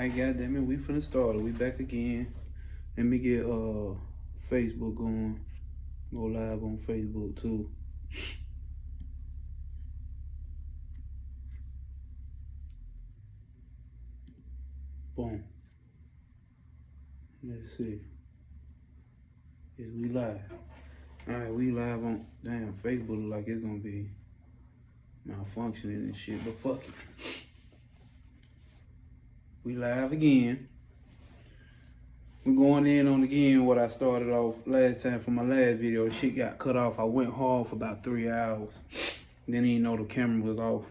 Alright, goddamn it, we finna start it. We back again. Let me get Facebook going. Go live on Facebook too. Boom. Let's see. Is we live? Alright, we live on damn Facebook look like it's gonna be malfunctioning and shit, but fuck it. We live again. We're going in on again what I started off last time from my last video. Shit got cut off. I went hard for about 3 hours. Didn't even know the camera was off.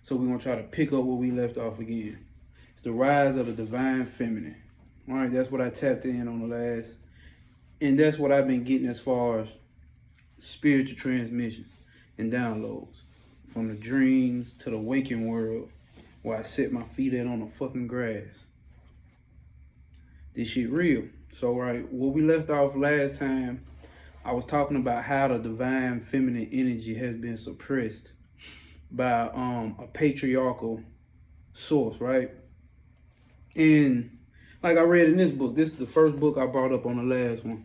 So we're gonna try to pick up where we left off again. It's the rise of the divine feminine. All right, that's what I tapped in on the last. And that's what I've been getting as far as spiritual transmissions and downloads. From the dreams to the waking world where I set my feet in on the fucking grass. This shit real. So, right, where we left off last time, I was talking about how the divine feminine energy has been suppressed by a patriarchal source, right? And like I read in this book, this is the first book I brought up on the last one,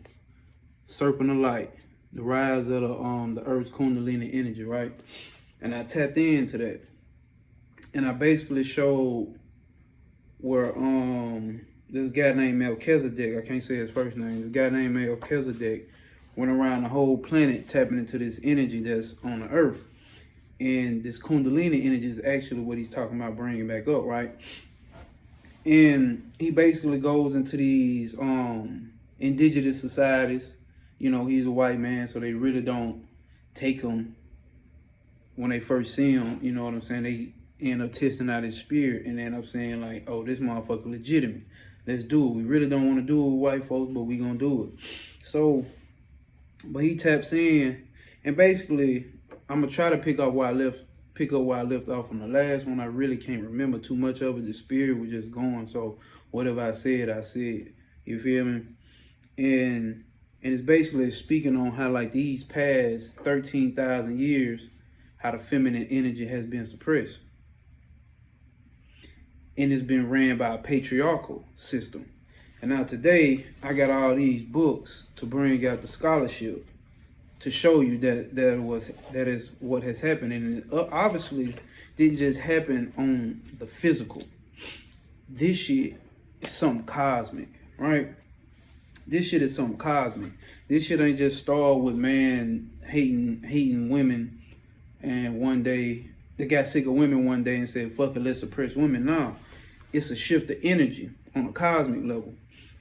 Serpent of Light, the rise of the Earth's Kundalini energy, right? And I tapped into that, and I basically showed where this guy named Melchizedek, I can't say his first name, this guy named Melchizedek went around the whole planet tapping into this energy that's on the earth. And this Kundalini energy is actually what he's talking about bringing back up, right? And he basically goes into these indigenous societies. You know, he's a white man, so they really don't take him when they first see him. You know what I'm saying? They end up testing out his spirit and end up saying like, oh, this motherfucker legitimate. Let's do it. We really don't want to do it with white folks, but we gonna do it. So, but he taps in, and basically, I'm gonna try to pick up where I left off on the last one. I really can't remember too much of it. The spirit was just going. So whatever I said, I said. You feel me? And it's basically speaking on how like these past 13,000 years, how the feminine energy has been suppressed. And it's been ran by a patriarchal system. And now today, I got all these books to bring out the scholarship to show you that is what has happened. And it obviously didn't just happen on the physical. This shit is something cosmic, right? This shit is something cosmic. This shit ain't just start with man hating women, and one day they got sick of women one day and said, fuck it, let's suppress women. No, it's a shift of energy on a cosmic level.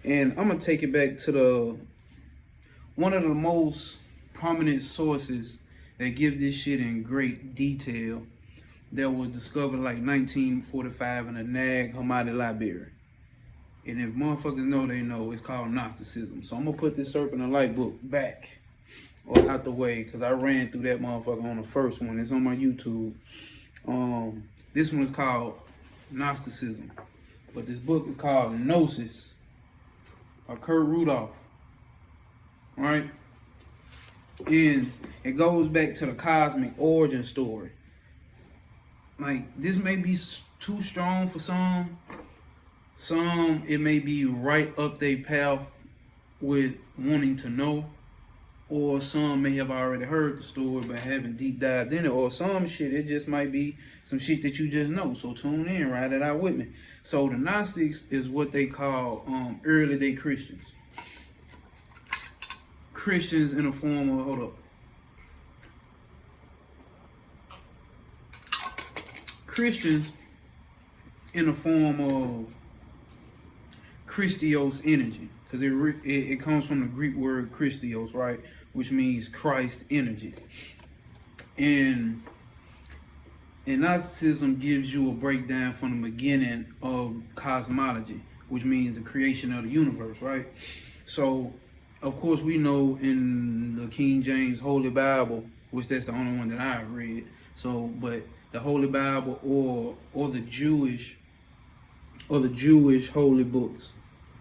And I'm gonna take it back to one of the most prominent sources that give this shit in great detail that was discovered like 1945 in the Nag Hammadi Library. And if motherfuckers know, they know. It's called Gnosticism. So I'm gonna put this Serpent of Light book back or out the way, because I ran through that motherfucker on the first one. It's on my YouTube. This one is called Gnosticism, but this book is called Gnosis by Rudolph. All right? And it goes back to the cosmic origin story. Like, this may be too strong for some. Some, it may be right up their path with wanting to know. Or some may have already heard the story but haven't deep dived in it. Or some shit, it just might be some shit that you just know. So tune in, ride it out with me. So the Gnostics is what they call early day Christians. Christians in a form of, hold up. Christians in a form of Christios energy, because it comes from the Greek word Christios, right, which means Christ energy. And Gnosticism gives you a breakdown from the beginning of cosmology, which means the creation of the universe, right? So, of course, we know in the King James Holy Bible, which that's the only one that I read. So, but the Holy Bible or the Jewish holy books,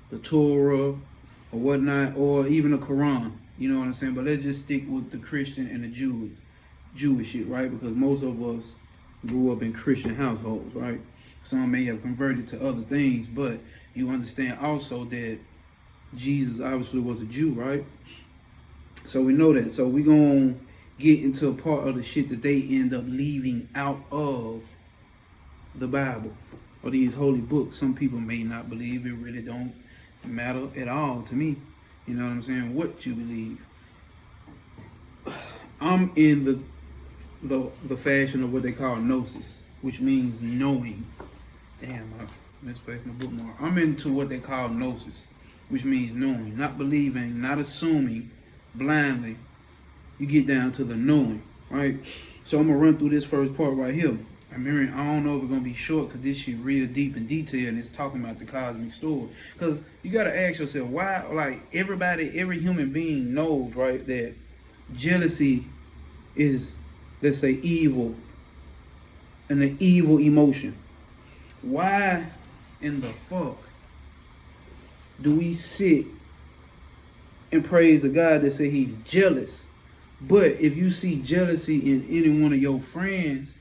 the Torah or whatnot, or even the Quran, you know what I'm saying? But let's just stick with the Christian and the Jewish shit, right? Because most of us grew up in Christian households, right? Some may have converted to other things, but you understand also that Jesus obviously was a Jew, right? So we know that. So we're going to get into a part of the shit that they end up leaving out of the Bible or these holy books. Some people may not believe. It really don't matter at all to me. You know what I'm saying? What you believe. I'm in the fashion of what they call Gnosis, which means knowing. Damn, I misplaced my bookmark. I'm into what they call Gnosis, which means knowing, not believing, not assuming blindly. You get down to the knowing, right? So I'm gonna run through this first part right here. I don't know if it's gonna be short because this shit real deep and detailed and it's talking about the cosmic story. Because you gotta ask yourself why, like every human being knows, right, that jealousy is, let's say, evil and an evil emotion. Why in the fuck do we sit and praise the God that say he's jealous? But if you see jealousy in any one of your friends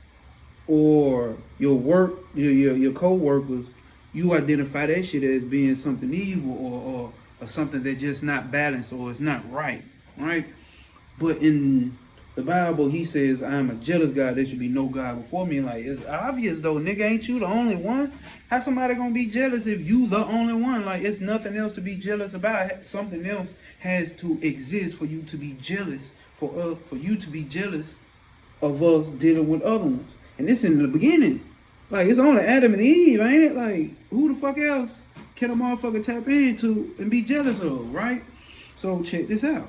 or your work, your co-workers, you identify that shit as being something evil or something that's just not balanced or it's not right, right? But in the Bible, he says, I am a jealous God. There should be no God before me. Like, it's obvious, though. Nigga, ain't you the only one? How somebody gonna be jealous if you the only one? Like, it's nothing else to be jealous about. Something else has to exist for you to be jealous, for you to be jealous of us dealing with other ones. And this in the beginning. Like, it's only Adam and Eve, ain't it? Like, who the fuck else can a motherfucker tap into and be jealous of, right? So, check this out.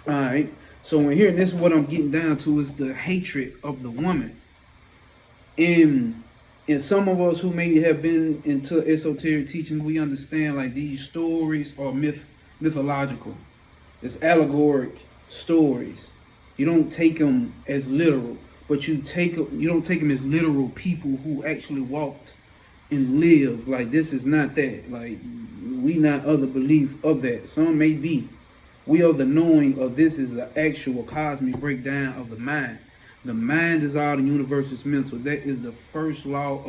All right. So when here, this is what I'm getting down to is the hatred of the woman. And some of us who maybe have been into esoteric teaching, we understand like these stories are mythological. It's allegoric stories. You don't take them as literal, but you don't take them as literal people who actually walked and lived. Like, this is not that. Like, we not of the belief of that. Some may be. We are the knowing of this is an actual cosmic breakdown of the mind. The mind is all the universe is mental. That is the first law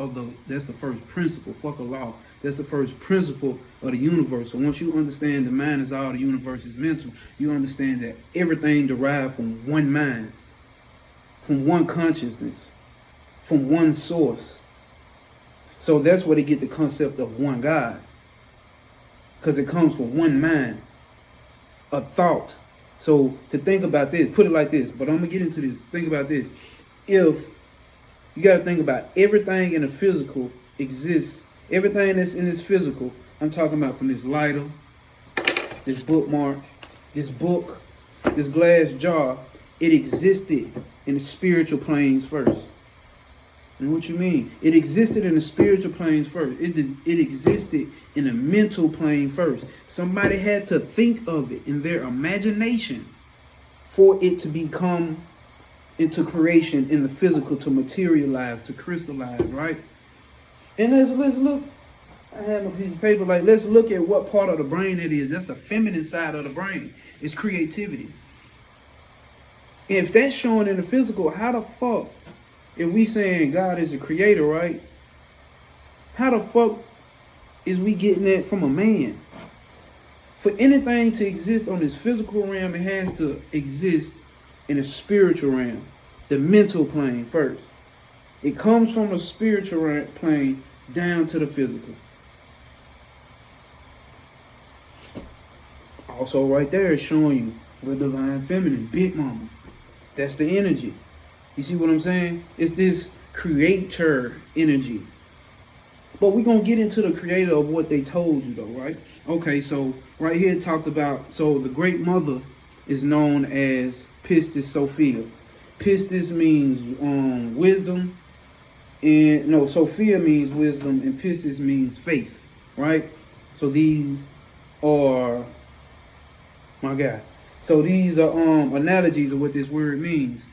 that's the first principle. Fuck a law. That's the first principle of the universe. So once you understand the mind is all the universe is mental, you understand that everything derived from one mind, from one consciousness, from one source. So that's where they get the concept of one God. Because it comes from one mind. A thought. So to think about this, put it like this, but I'm gonna get into this. Think about this. If you gotta think about everything in the physical exists, everything that's in this physical, I'm talking about from this lighter, this bookmark, this book, this glass jar, it existed in the spiritual planes first. And what you mean? It existed in the spiritual planes first. It existed in a mental plane first. Somebody had to think of it in their imagination for it to become into creation in the physical, to materialize, to crystallize, right? And let's look. I have a piece of paper. Like, let's look at what part of the brain it is. That's the feminine side of the brain. It's creativity. If that's showing in the physical, how the fuck? If we saying God is the creator, right? How the fuck is we getting that from a man? For anything to exist on this physical realm, it has to exist in a spiritual realm, the mental plane first. It comes from the spiritual plane down to the physical. Also right there is showing you the divine feminine, big mama. That's the energy. You see what I'm saying? It's this creator energy. But we're going to get into the creator of what they told you though, right? Okay, so right here it talked about, so the great mother is known as Pistis Sophia. Pistis means wisdom, and no, Sophia means wisdom, and Pistis means faith, right? So these are, my God. So these are analogies of what this word means.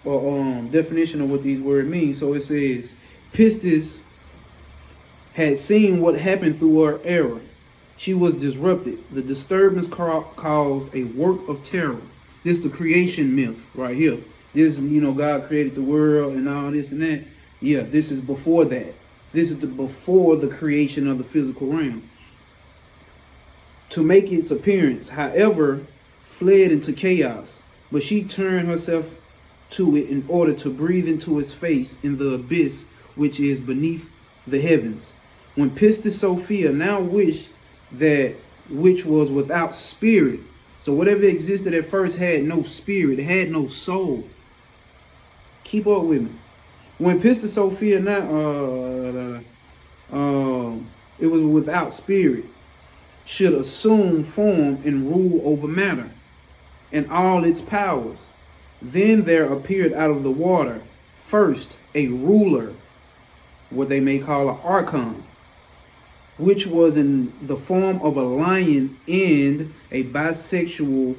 Or definition of what these words mean. So it says, Pistis had seen what happened through her error. She was disrupted. The disturbance caused a work of terror. This is the creation myth right here. This, God created the world and all this and that. Yeah, this is before that. This is before the creation of the physical realm. To make its appearance, however, fled into chaos, but she turned herself to it in order to breathe into its face in the abyss which is beneath the heavens. When Pistis Sophia now wished that which was without spirit, so whatever existed at first had no spirit, it had no soul. Keep up with me. When Pistis Sophia now, it was without spirit, should assume form and rule over matter and all its powers. Then there appeared out of the water first a ruler, what they may call an archon, which was in the form of a lion and a bisexual,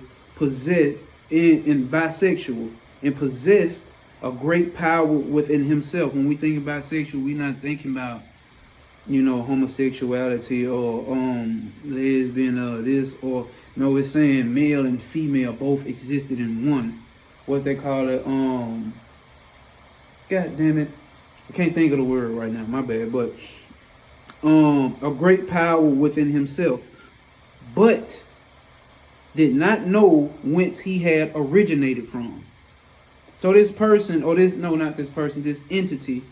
and possessed a great power within himself. When we think about bisexual, we're not thinking about, you know, homosexuality or lesbian this, or no, it's saying male and female both existed in one. What they call it, god damn it, I can't think of the word right now, my bad, but a great power within himself, but did not know whence he had originated from. So this person, or this, no, not this person, this entity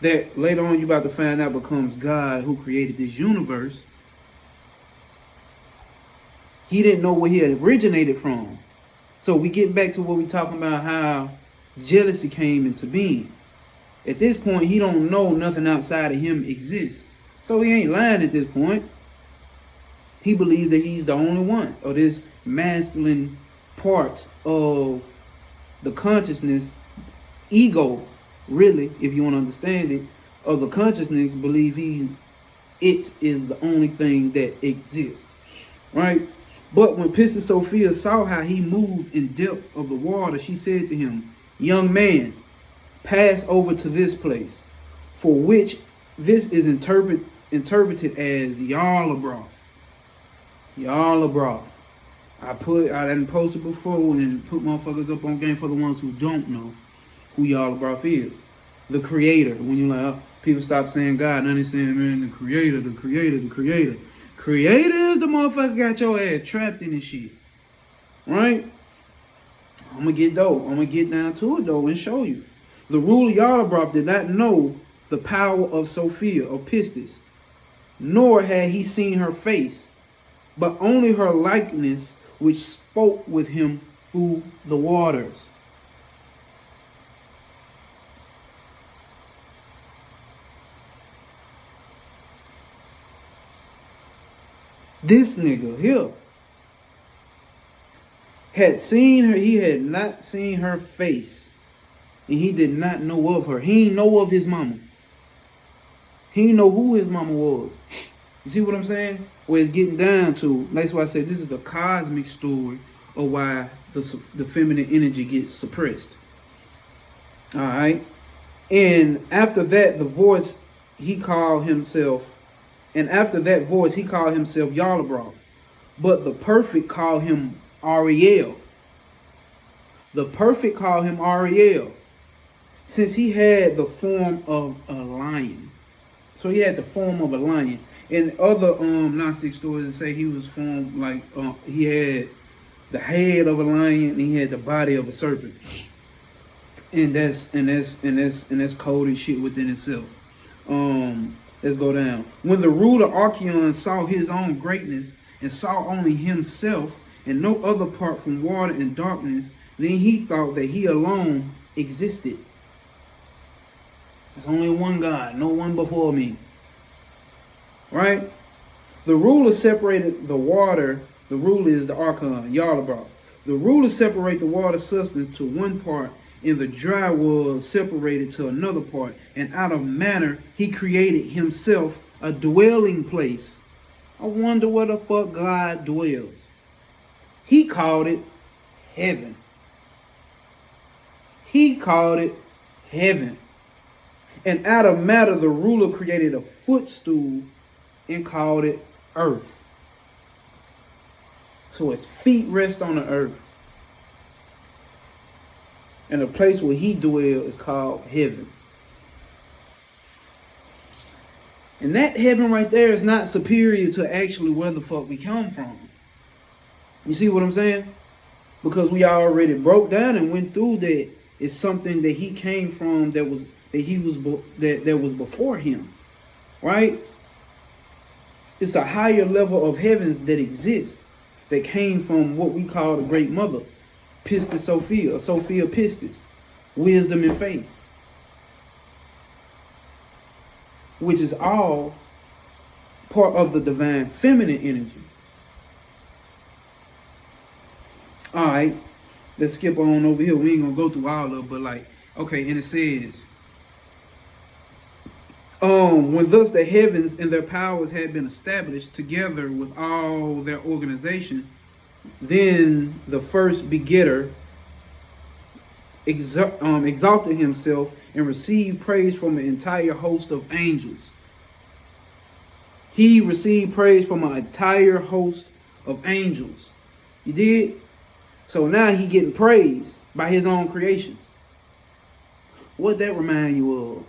that later on you're about to find out becomes God who created this universe, he didn't know where he had originated from. So we get back to what we talking about, how jealousy came into being. At this point, he don't know nothing outside of him exists. So he ain't lying at this point. He believed that he's the only one, or this masculine part of the consciousness, ego, really, if you want to understand it, of the consciousness, believe it is the only thing that exists, right? But when Pistis Sophia saw how he moved in depth of the water, she said to him, "Young man, pass over to this place," for which this is interpreted as Yalabroth. Yalabroth. I didn't post it before and put motherfuckers up on game for the ones who don't know who Yalabroth is. The creator. When you're like, oh, people stop saying God, now they saying, man, the creator, the creator, the creator. Creator is the motherfucker got your ass trapped in this shit. Right? I'm going to get down to it though and show you. The ruler Yalabroth did not know the power of Sophia or Pistis, nor had he seen her face, but only her likeness, which spoke with him through the waters. This nigga here had seen her, he had not seen her face, and he did not know of her. He didn't know of his mama. He didn't know who his mama was. You see what I'm saying? Where it's getting down to, that's why I said this is a cosmic story of why the feminine energy gets suppressed. All right? And after that, he called himself Yalabroth. But the perfect called him Ariel. Since he had the form of a lion. So he had the form of a lion. In other Gnostic stories, say he was formed like he had the head of a lion and he had the body of a serpent. And that's coded shit within itself. Let's go down. When the ruler Archeon saw his own greatness and saw only himself and no other part from water and darkness, then he thought that he alone existed. There's only one God, no one before me. Right? The ruler separated the water. The ruler is the Archon, Yalabroth. The ruler separated the water substance to one part, and the dry was separated to another part. And out of matter, he created himself a dwelling place. I wonder where the fuck God dwells. He called it heaven. And out of matter, the ruler created a footstool and called it earth. So his feet rest on the earth. And the place where he dwells is called heaven. And that heaven right there is not superior to actually where the fuck we come from. You see what I'm saying? Because we already broke down and went through that it's something that he came from that was before him. Right? It's a higher level of heavens that exists that came from what we call the Great Mother, Pistis Sophia, or Sophia Pistis, wisdom and faith, which is all part of the divine feminine energy. All right, let's skip on over here. We ain't gonna go through all of it, but like, okay, and it says, when thus the heavens and their powers had been established together with all their organization, then the first begetter exalted himself and received praise from an entire host of angels. He received praise from an entire host of angels. You did? So now he getting praised by his own creations. What that remind you of?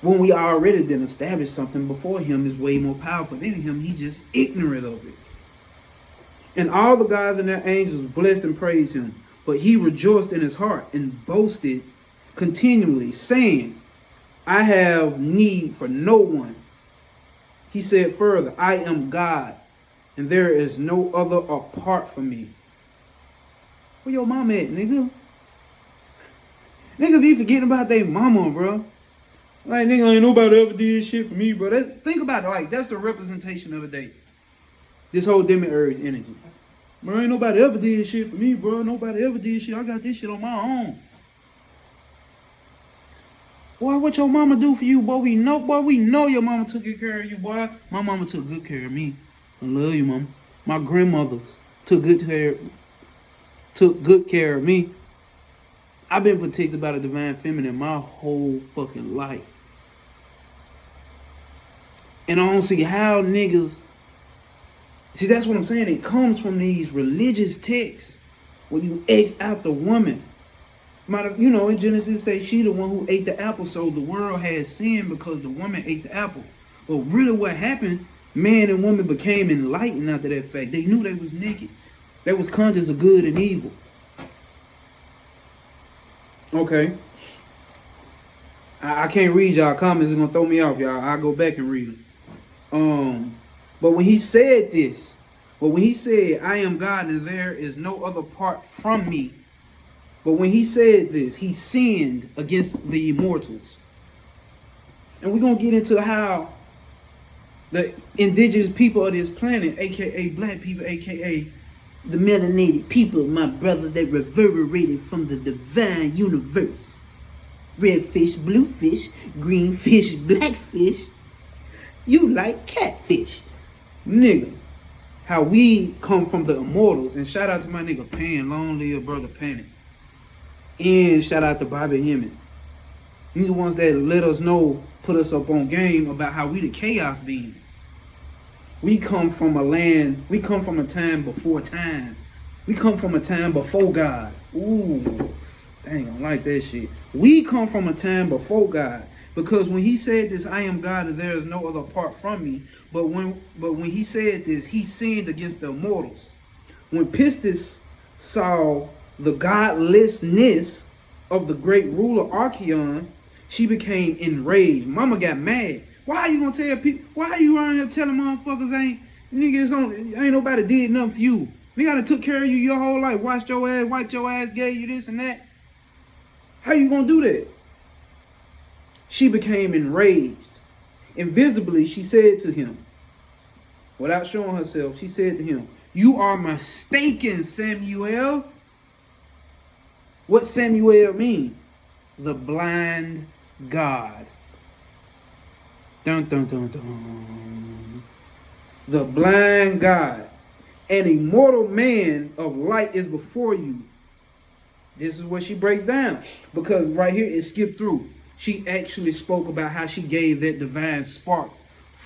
When we already didn't establish something before him is way more powerful than him. He's just ignorant of it. And all the gods and their angels blessed and praised him. But he rejoiced in his heart and boasted continually, saying, I have need for no one. He said further, I am God, and there is no other apart from me. Where your mama at, nigga? Nigga be forgetting about their mama, bro. Like, nigga, ain't nobody ever did shit for me, bro. Think about it, like, that's the representation of the day. This whole demiurge energy. Bro, ain't nobody ever did shit for me, bro. Nobody ever did shit. I got this shit on my own. Boy, what your mama do for you, boy? We know your mama took good care of you, boy. My mama took good care of me. I love you, mama. My grandmothers took good care of me. I've been protected by the divine feminine my whole fucking life. And I don't see how niggas... See, that's what I'm saying. It comes from these religious texts where you X out the woman. You know, in Genesis say she the one who ate the apple, so the world has sinned because the woman ate the apple. But really what happened, man and woman became enlightened after that fact. They knew they was naked. They was conscious of good and evil. Okay. I can't read y'all comments. It's going to throw me off, y'all. I'll go back and read them. But when he said this, when he said, I am God and there is no other part from me. But when he said this, he sinned against the immortals. And we're going to get into how the indigenous people of this planet, a.k.a. black people, a.k.a. the melanated people, my brother, that reverberated from the divine universe. Red fish, blue fish, green fish, black fish. You like catfish. Nigga, how we come from the immortals. And shout out to my nigga Pan, long live brother Panic. And shout out to Bobby Hemming. These the ones that let us know, put us up on game about how we the chaos beings. We come from a land, we come from a time before time. We come from a time before God. Ooh, dang, I don't like that shit. We come from a time before God. Because when he said this, I am God and there is no other part from me. But when he said this, he sinned against the immortals. When Pistis saw the godlessness of the great ruler Archeon, she became enraged. Mama got mad. Why are you gonna tell people? Why are you around here telling motherfuckers ain't nobody did nothing for you? Nigga done took care of you your whole life, washed your ass, wiped your ass, gave you this and that. How you gonna do that? She became enraged. Invisibly, she said to him, without showing herself, she said to him, you are mistaken, Samuel. What Samuel mean? The blind God. Dun, dun, dun, dun. The blind God. An immortal man of light is before you. This is what she breaks down. Because right here it skipped through. She actually spoke about how she gave that divine spark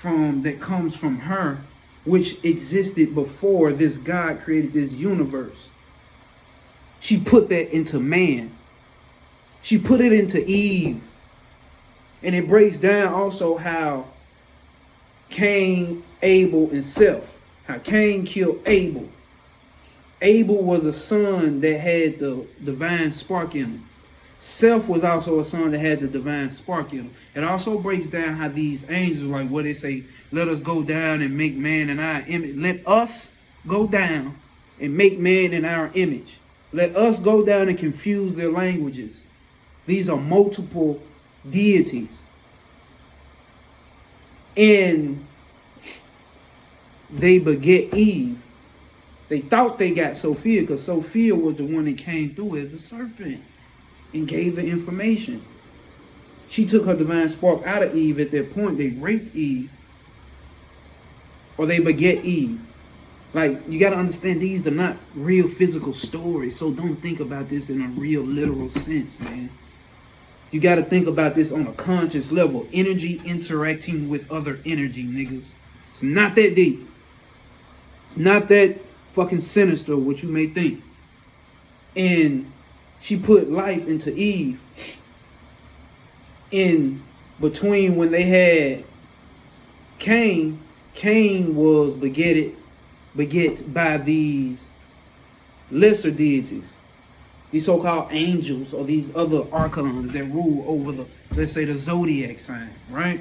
that comes from her, which existed before this God created this universe. She put that into man. She put it into Eve. And it breaks down also how Cain, Abel, and Seth. How Cain killed Abel. Abel was a son that had the divine spark in him. Seth was also a son that had the divine spark in him. It also breaks down how these angels, like what they say, let us go down and make man in our image. Let us go down and make man in our image. Let us go down and confuse their languages. These are multiple deities. And they beget Eve. They thought they got Sophia because Sophia was the one that came through as the serpent and gave the information. She took her divine spark out of Eve. At that point, they raped Eve, or they beget Eve. Like, you got to understand, these are not real physical stories, so don't think about this in a real literal sense, man. You got to think about this on a conscious level. Energy interacting with other energy, niggas. It's not that deep. It's not that fucking sinister what you may think. And she put life into Eve in between when they had Cain. Cain was beget by these lesser deities, these so-called angels or these other archons that rule over the, let's say, the zodiac sign, right?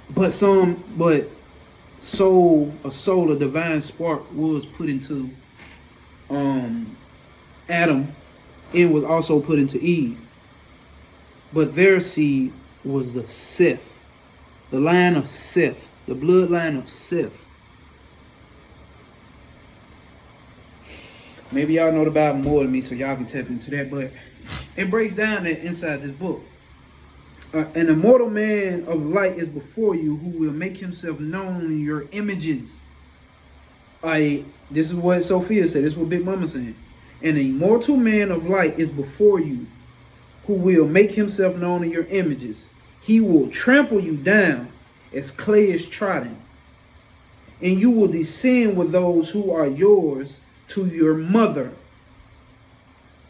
But a divine spark was put into Adam. It was also put into Eve. But their seed was the Seth, the line of Seth, the bloodline of Seth. Maybe y'all know the Bible more than me, so y'all can tap into that. But it breaks down that inside this book. An immortal man of light is before you, who will make himself known in your images. This is what Sophia said. This is what Big Mama said. An immortal man of light is before you, who will make himself known in your images. He will trample you down as clay is trodden, and you will descend with those who are yours to your mother,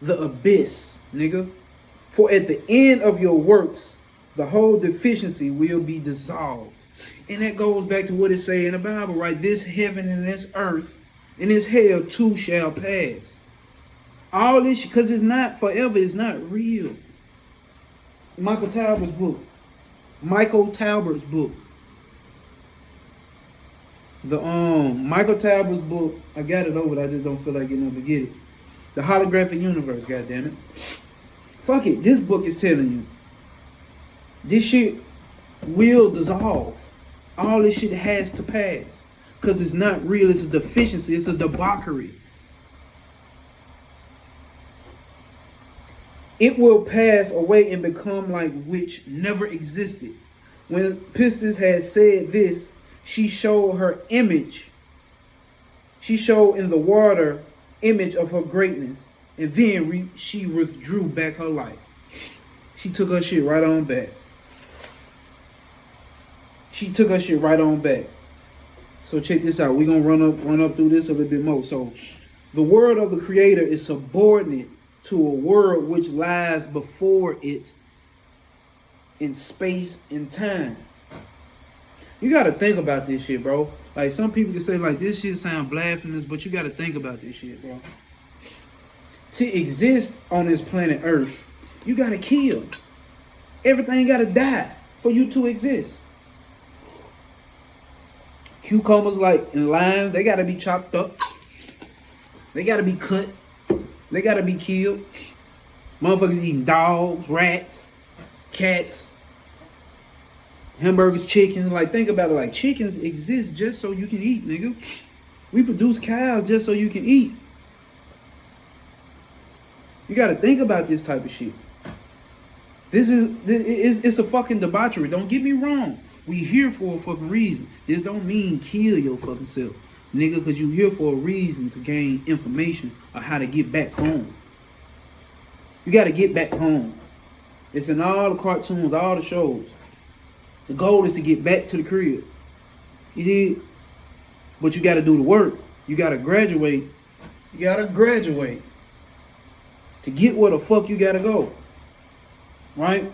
the abyss, nigga. For at the end of your works, the whole deficiency will be dissolved. And that goes back to what it say in the Bible, right? This heaven and this earth and this hell too shall pass. All this, because it's not forever, it's not real. Michael Talbert's book. Michael Talbert's book. Michael Talbert's book, I got it over, I just don't feel like getting up to get it. The Holographic Universe, goddammit. Fuck it, this book is telling you this shit will dissolve. All this shit has to pass. Because it's not real, it's a deficiency, it's a debauchery. It will pass away and become like which never existed. When Pistis had said this, she showed her image. She showed in the water image of her greatness. And then she withdrew back her life. She took her shit right on back. She took her shit right on back. So check this out. We're going to run up through this a little bit more. So the word of the Creator is subordinate to a world which lies before it in space and time. You got to think about this shit, bro. Like, some people can say, like, this shit sound blasphemous, but you got to think about this shit, bro. To exist on this planet Earth, you got to kill. Everything got to die for you to exist. Cucumbers, like, and limes, they got to be chopped up. They got to be cut. They got to be killed. Motherfuckers eating dogs, rats, cats, hamburgers, chickens. Like, think about it. Like, chickens exist just so you can eat, nigga. We produce cows just so you can eat. You got to think about this type of shit. It's a fucking debauchery. Don't get me wrong. We here for a fucking reason. This don't mean kill your fucking self, nigga, because you here for a reason to gain information on how to get back home. You got to get back home. It's in all the cartoons, all the shows. The goal is to get back to the crib. You did? But you got to do the work. You got to graduate. You got to graduate to get where the fuck you got to go. right?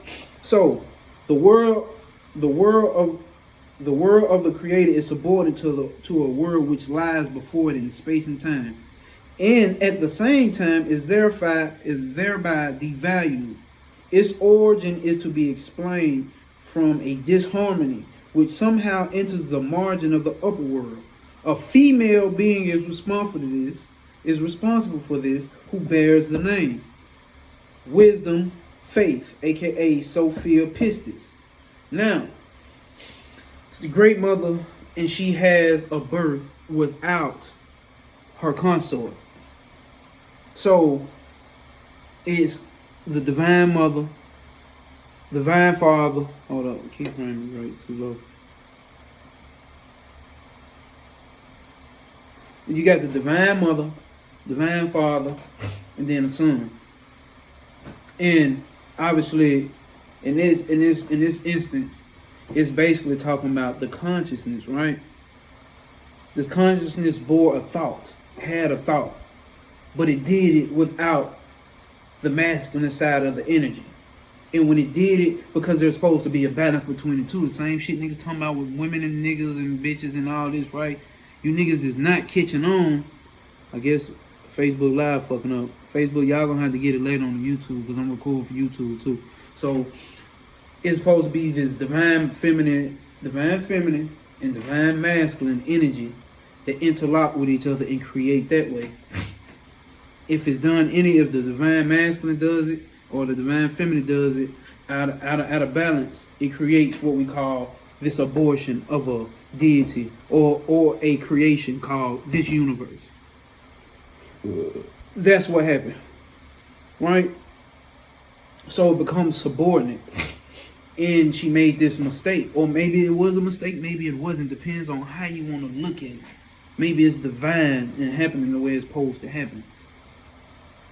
So the world, the world of the world of the created is subordinate to a world which lies before it in space and time, and at the same time is thereby devalued. Its origin is to be explained from a disharmony which somehow enters the margin of the upper world. A female being is responsible for this, who bears the name Wisdom, Faith, aka Sophia Pistis. Now, it's the great mother, and she has a birth without her consort. So it's the divine mother, divine father. Hold up, keep framing right too low. You got the divine mother, divine father, and then the son. And obviously, in this instance, it's basically talking about the consciousness, right? This consciousness bore a thought, had a thought, but it did it without the masculine side of the energy. And when it did it, because there's supposed to be a balance between the two, the same shit niggas talking about with women and niggas and bitches and all this, right? You niggas is not catching on. I guess Facebook Live fucking up. Facebook, y'all gonna have to get it later on the YouTube, because I'm recording for YouTube too. So it's supposed to be this divine feminine and divine masculine energy that interlock with each other and create that way. If it's done, if the divine masculine does it or the divine feminine does it out of balance, it creates what we call this abortion of a deity or a creation called this universe. That's what happened, right? So it becomes subordinate, and she made this mistake, or maybe it was a mistake, maybe it wasn't. Depends on how you want to look at it. Maybe it's divine and happening the way it's supposed to happen.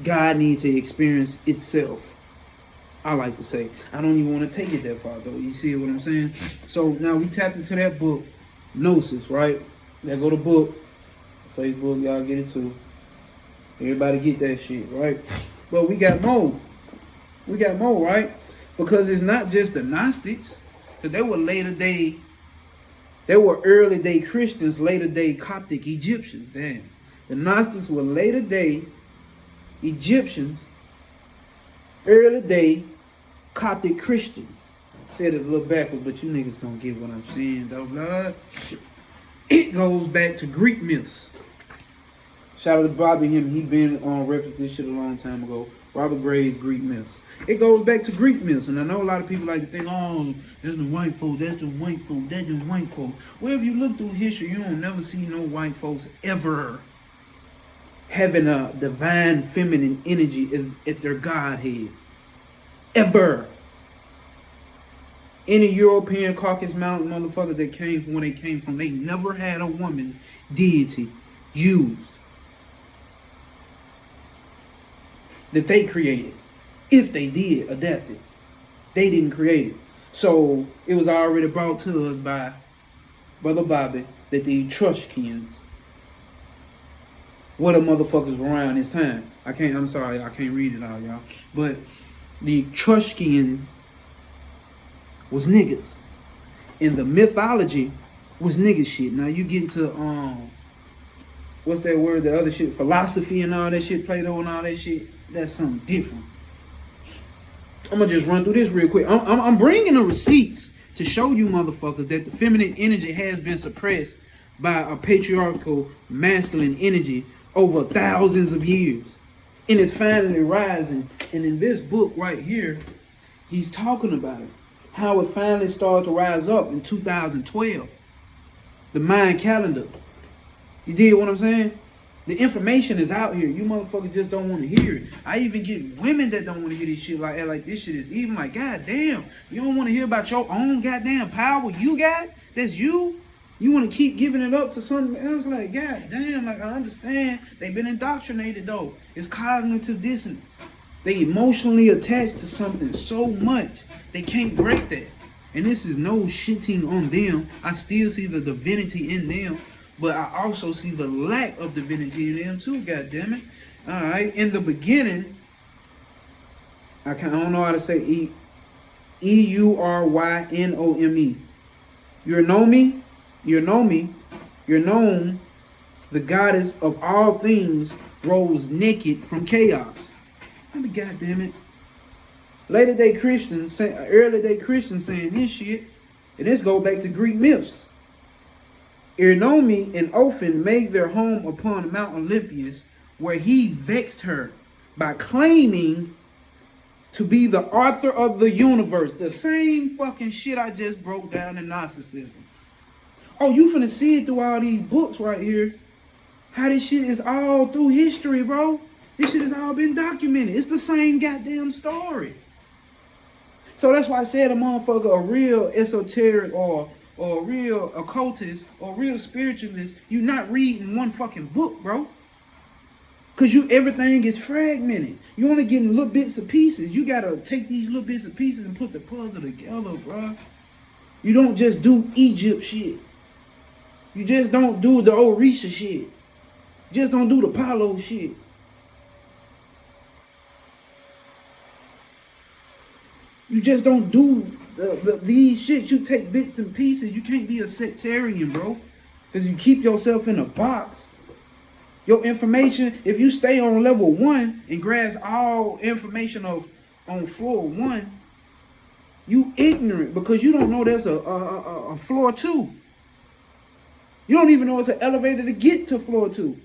God needs to experience itself. I like to say, I don't even want to take it that far though. You see what I'm saying? So now we tapped into that book, Gnosis, right? There go the book. Facebook, y'all get it too. Everybody get that shit, right? But we got more. We got more, right? Because it's not just the Gnostics, because they were early day Christians, later day Coptic Egyptians. Damn. The Gnostics were later day Egyptians, early day Coptic Christians. Said it a little backwards, but you niggas gonna get what I'm saying, though, blood. It goes back to Greek myths. Shout out to Bobby him. He been on reference this shit a long time ago. Robert Gray's Greek myths. It goes back to Greek myths, and I know a lot of people like to think, oh, that's the white folk, that's the white folk, that's the white folk. Well, if you look through history, you don't never see no white folks ever having a divine feminine energy as at their godhead. Ever. Any European Caucasus Mountain motherfuckers that came from where they came from, they never had a woman deity used that they created. If they did adapt it, they didn't create it. So it was already brought to us by Brother Bobby that the Etruscans were the motherfuckers around this time. I'm sorry, I can't read it all, y'all. But the Etruscans was niggas. And the mythology was nigga shit. Now you get into what's that word? The other shit, philosophy and all that shit, Plato and all that shit. That's something different. I'm gonna just run through this real quick. I'm bringing the receipts to show you motherfuckers that the feminine energy has been suppressed by a patriarchal masculine energy over thousands of years, and it's finally rising. And in this book right here, he's talking about it, how it finally started to rise up in 2012. The Mayan calendar. You dig what I'm saying? The information is out here. You motherfuckers just don't want to hear it. I even get women that don't want to hear this shit like this shit is even like, God damn, you don't want to hear about your own goddamn power you got? That's you? You want to keep giving it up to something else? Like, God damn, like I understand. They've been indoctrinated though. It's cognitive dissonance. They emotionally attached to something so much they can't break that. And this is no shitting on them. I still see the divinity in them. But I also see the lack of divinity in them too, goddammit. Alright, in the beginning, I don't know how to say Eurynomeme. Eurynomeme, Eurynomeme, Eurynomeme, the goddess of all things, rose naked from chaos. I mean, goddamn it. Early day Christians saying this shit, and this go back to Greek myths. Eurynomeme and Ophin made their home upon Mount Olympus, where he vexed her by claiming to be the author of the universe. The same fucking shit I just broke down in Gnosticism. Oh, you finna see it through all these books right here. How this shit is all through history, bro. This shit has all been documented. It's the same goddamn story. So that's why I said a motherfucker, a real esoteric or a real occultist or a real spiritualist, you not reading one fucking book, bro. Cause everything is fragmented. You only getting little bits and pieces. You gotta take these little bits and pieces and put the puzzle together, bro. You don't just do Egypt shit. You just don't do the Orisha shit. Just don't do the Palo shit. You just don't do these shit. You take bits and pieces. You can't be a sectarian, bro. Because you keep yourself in a box. Your information, if you stay on level 1 and grasp all information on floor 1, you ignorant because you don't know there's a floor 2. You don't even know it's an elevator to get to floor 2.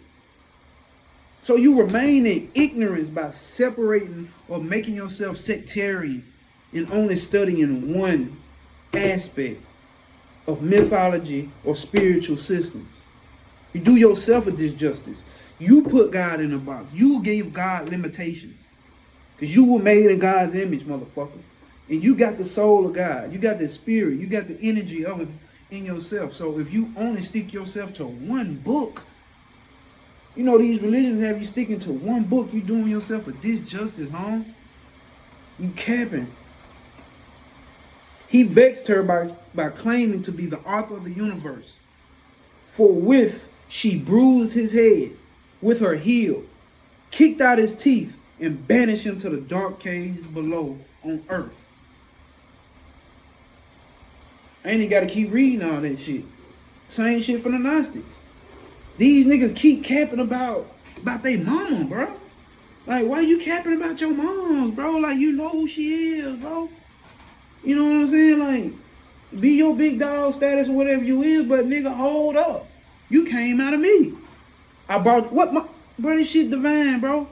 So you remain in ignorance by separating or making yourself sectarian and only studying one aspect of mythology or spiritual systems. You do yourself a disjustice. You put God in a box. You gave God limitations. Because you were made in God's image, motherfucker. And you got the soul of God. You got the spirit. You got the energy of it in yourself. So if you only stick yourself to one book, you know these religions have you sticking to one book, you doing yourself a disjustice, Holmes. You capping. He vexed her by claiming to be the author of the universe. For with she bruised his head with her heel, kicked out his teeth, and banished him to the dark caves below on earth. I ain't even got to keep reading all that shit. Same shit for the Gnostics. These niggas keep capping about their mama, bro. Like, why you capping about your moms, bro? Like, you know who she is, bro. You know what I'm saying? Like, be your big dog status or whatever you is, but nigga, hold up. You came out of me. I brought bro, this shit divine, bro.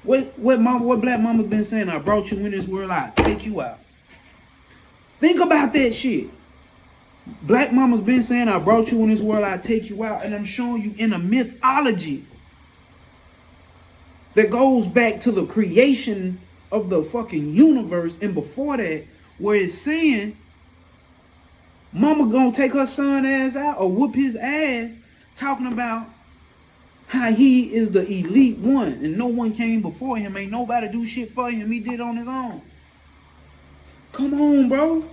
What black mama been saying? I brought you in this world, I take you out. Think about that shit. Black mama's been saying, I brought you in this world, I take you out, and I'm showing you in a mythology that goes back to the creation of the fucking universe, and before that, where it's saying mama gonna take her son ass out or whoop his ass, talking about how he is the elite one and no one came before him, ain't nobody do shit for him, he did on his own. Come on, bro.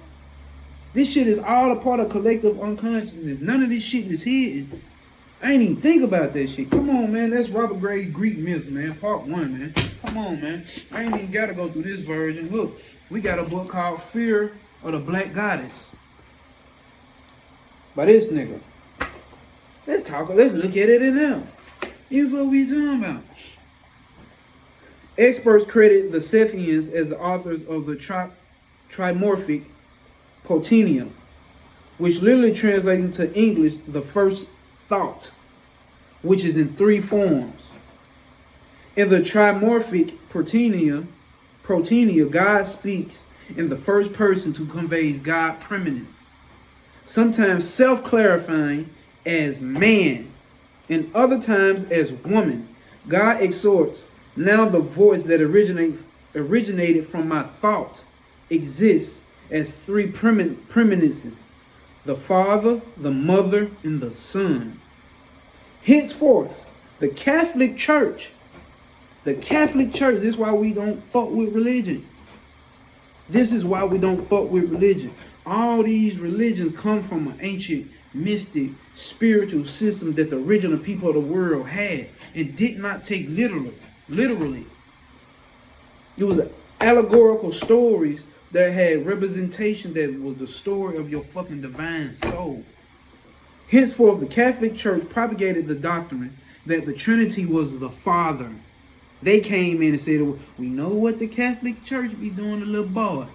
This shit is all a part of collective unconsciousness. None of this shit is hidden. I ain't even think about that shit. Come on, man. That's Robert Gray Greek myths, man. Part 1, man. Come on, man. I ain't even gotta go through this version. Look, we got a book called Fear of the Black Goddess by this nigga. Let's look at it in now. Here's what we talking about. Experts credit the Scythians as the authors of the trimorphic Protinia, which literally translates into English the first thought, which is in 3 forms. In the trimorphic Protinia, God speaks in the first person to convey God preeminence, sometimes self-clarifying as man, and other times as woman. God exhorts, now the voice that originated from my thought exists as 3 preeminences, the Father, the Mother, and the Son. Henceforth, the Catholic Church, this is why we don't fuck with religion. This is why we don't fuck with religion. All these religions come from an ancient, mystic, spiritual system that the original people of the world had and did not take literally. It was allegorical stories that had representation that was the story of your fucking divine soul. Henceforth, the Catholic Church propagated the doctrine that the Trinity was the Father. They came in and said, we know what the Catholic Church be doing to little boys.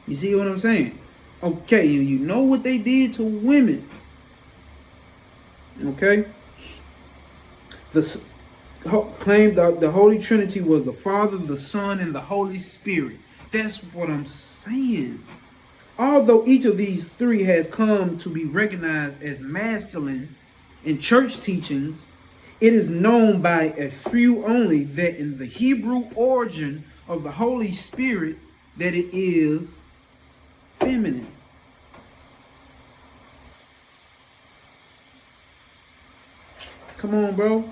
You see what I'm saying? Okay, you know what they did to women. Okay? Claimed the Holy Trinity was the Father, the Son, and the Holy Spirit. That's what I'm saying. Although each of these three has come to be recognized as masculine in church teachings, it is known by a few only that in the Hebrew origin of the Holy Spirit that it is feminine. Come on, bro.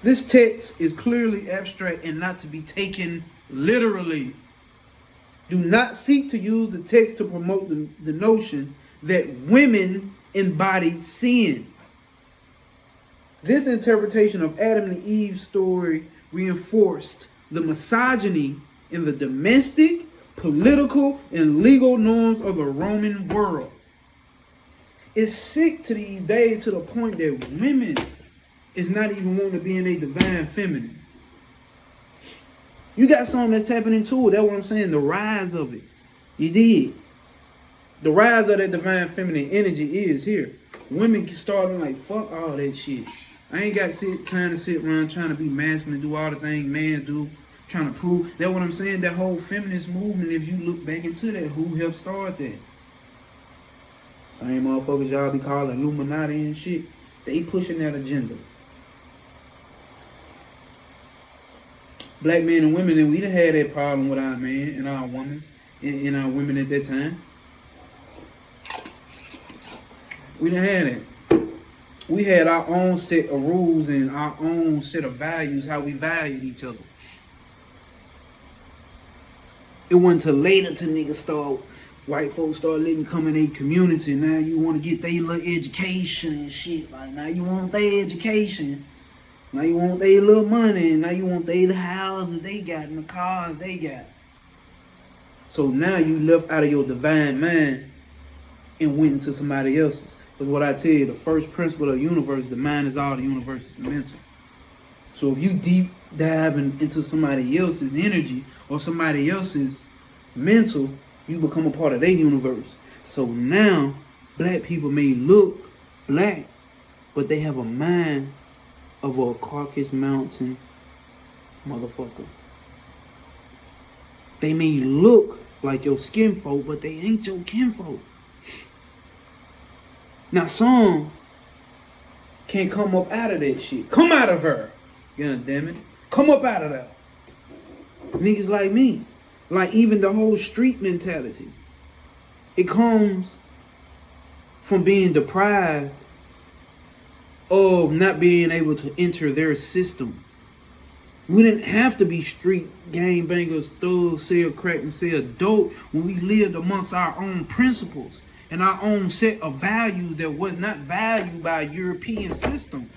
This text is clearly abstract and not to be taken literally. Do not seek to use the text to promote the notion that women embody sin. This interpretation of Adam and Eve's story reinforced the misogyny in the domestic, political, and legal norms of the Roman world. It's sick to these days to the point that women is not even wanting to be in a divine feminine. You got something that's tapping into it. That's what I'm saying. The rise of it. You did. The rise of that divine feminine energy is here. Women can start like, fuck all that shit. I ain't got time to sit around trying to be masculine, do all the things men do, trying to prove. That's what I'm saying. That whole feminist movement, if you look back into that, who helped start that? Same motherfuckers y'all be calling Illuminati and shit. They pushing that agenda. Black men and women, and we done had that problem with our men and our women and our women at that time. We done had it. We had our own set of rules and our own set of values, how we valued each other. It wasn't till later till niggas start, white folks start letting come in their community. Now you want to get their little education and shit. Like now you want their education. Now you want their little money. Now you want their houses they got and the cars they got. So now you left out of your divine mind and went into somebody else's. Because what I tell you, the first principle of the universe, the mind is all, the universe is mental. So if you deep diving into somebody else's energy or somebody else's mental, you become a part of their universe. So now black people may look black, but they have a mind of a Caucasus Mountain motherfucker. They may look like your skin folk, but they ain't your kinfolk. Now some can't come up out of that shit. Come out of her. You know, damn it. Come up out of that. Niggas like me. Like even the whole street mentality. It comes from being deprived of not being able to enter their system. We didn't have to be street gangbangers, thugs, sell crack and sell dope when we lived amongst our own principles and our own set of values that was not valued by a European system.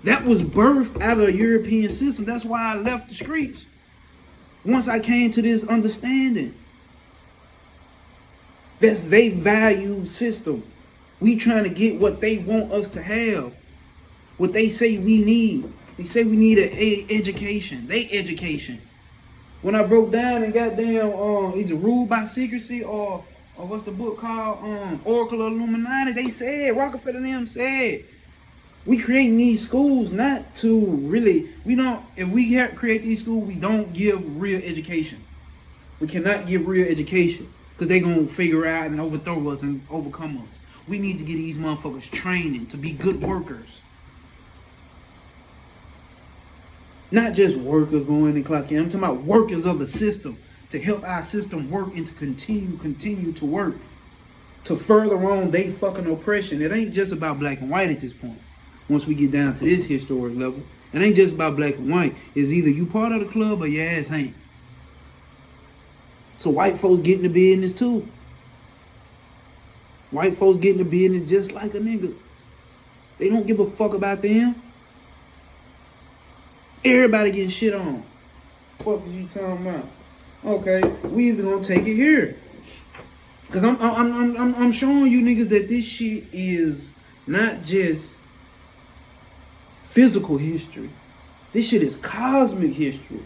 That was birthed out of a European system. That's why I left the streets. Once I came to this understanding. That's their value system. We trying to get what they want us to have. What they say we need. They say we need an education. They education. When I broke down and goddamn, is it Ruled by Secrecy or what's the book called? Oracle of Illuminati. They said, Rockefeller and them said, we creating these schools not to really, if we create these schools, we don't give real education. We cannot give real education because they're going to figure out and overthrow us and overcome us. We need to get these motherfuckers training to be good workers. Not just workers going and clocking. I'm talking about workers of the system to help our system work and to continue to work. To further on they fucking oppression. It ain't just about black and white at this point. Once we get down to this historic level, it ain't just about black and white. It's either you part of the club or your ass ain't. So white folks get in the business too. White folks get in the business just like a nigga. They don't give a fuck about them. Everybody getting shit on. Fuck is you talking about? Okay, we either gonna take it here. Cause I'm showing you niggas that this shit is not just physical history. This shit is cosmic history.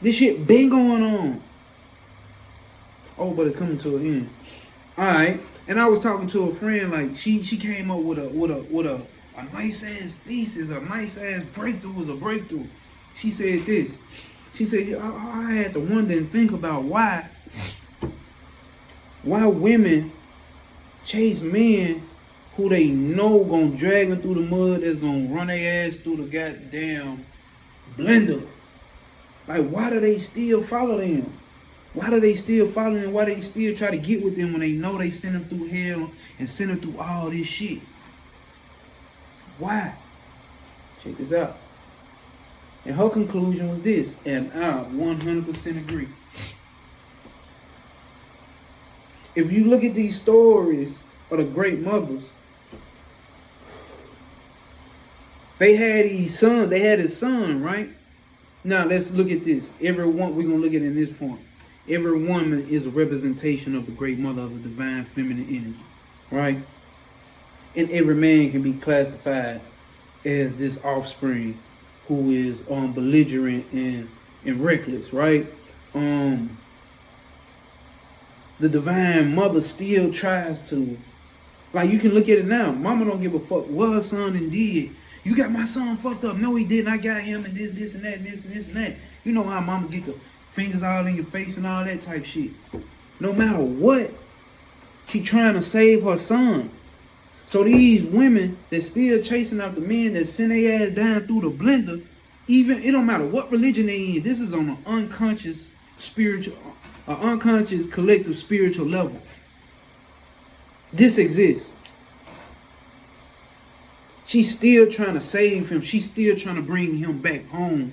This shit been going on. Oh, but it's coming to an end. Alright. And I was talking to a friend, like she came up with a nice ass thesis, a nice ass breakthrough was a breakthrough. She said this. She said, I had to wonder and think about why women chase men who they know gonna drag them through the mud, that's gonna run their ass through the goddamn blender. Like, why do they still follow them? Why do they still follow them? Why they still try to get with them when they know they send them through hell and send them through all this shit? Why? Check this out. And her conclusion was this, and I 100% agree. If you look at these stories of the great mothers, they had these sons, they had his son, right? Now let's look at this. We're gonna look at it in this point. Every woman is a representation of the great mother of the divine feminine energy, right? And every man can be classified as this offspring who is belligerent and reckless, right? The divine mother still tries to, like, you can look at it now. Mama don't give a fuck what her son and did. You got my son fucked up. No, he didn't. I got him and this and that and this and this and that. You know how mamas get the fingers all in your face and all that type shit. No matter what, she trying to save her son. So these women that still chasing after men that send their ass down through the blender, even, it don't matter what religion they in, this is on an unconscious spiritual, unconscious collective spiritual level. This exists. She's still trying to save him. She's still trying to bring him back home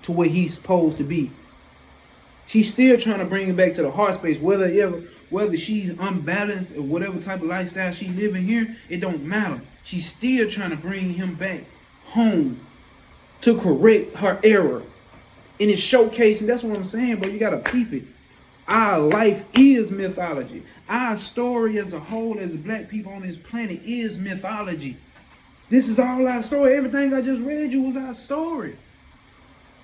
to where he's supposed to be. She's still trying to bring him back to the heart space, whether she's unbalanced or whatever type of lifestyle she's living here, it don't matter. She's still trying to bring him back home to correct her error. And it's showcasing, that's what I'm saying, but you gotta peep it. Our life is mythology. Our story as a whole, as black people on this planet, is mythology. This is all our story. Everything I just read you was our story.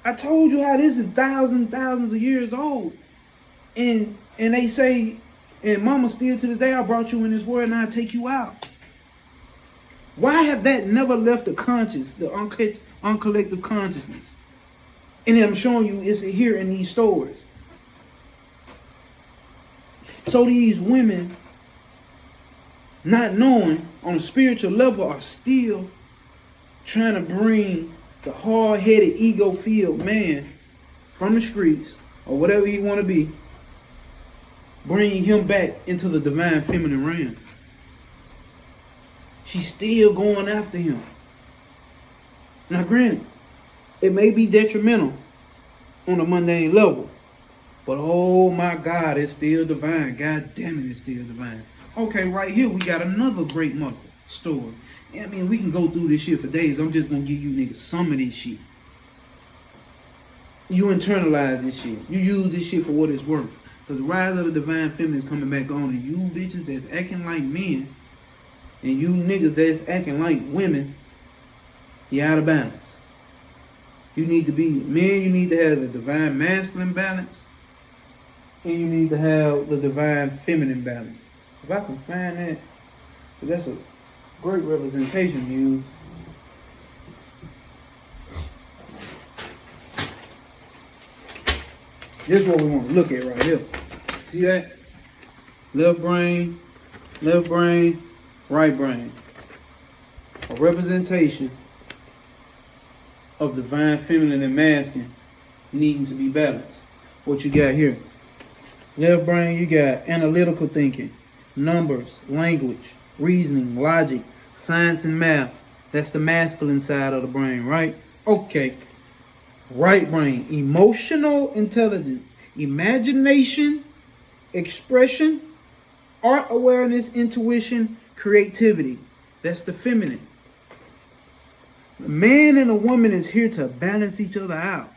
I told you how this is thousands of years old. And they say, and mama still to this day, I brought you in this world and I take you out. Why have that never left the conscious, the uncollective consciousness? And I'm showing you it's here in these stories. So these women, not knowing on a spiritual level, are still trying to bring the hard-headed, ego-filled man from the streets, or whatever he want to be, bringing him back into the divine feminine realm. She's still going after him. Now granted, it may be detrimental on a mundane level, but oh my God, it's still divine. God damn it, it's still divine. Okay, right here we got another great mother story. I mean, we can go through this shit for days. I'm just gonna give you niggas some of this shit. You internalize this shit. You use this shit for what it's worth. Because the rise of the divine feminine is coming back on, and you bitches that's acting like men, and you niggas that's acting like women, you're out of balance. You need to be, men, you need to have the divine masculine balance, and you need to have the divine feminine balance. If I can find that, that's a great representation to use. This is what we want to look at right here. See that? Left brain, right brain. A representation of divine feminine and masculine needing to be balanced. What you got here? Left brain, you got analytical thinking, numbers, language, reasoning, logic, science and math. That's the masculine side of the brain, right? Okay. Right brain, emotional intelligence, imagination, expression, art awareness, intuition, creativity. That's the feminine. The man and a woman is here to balance each other out.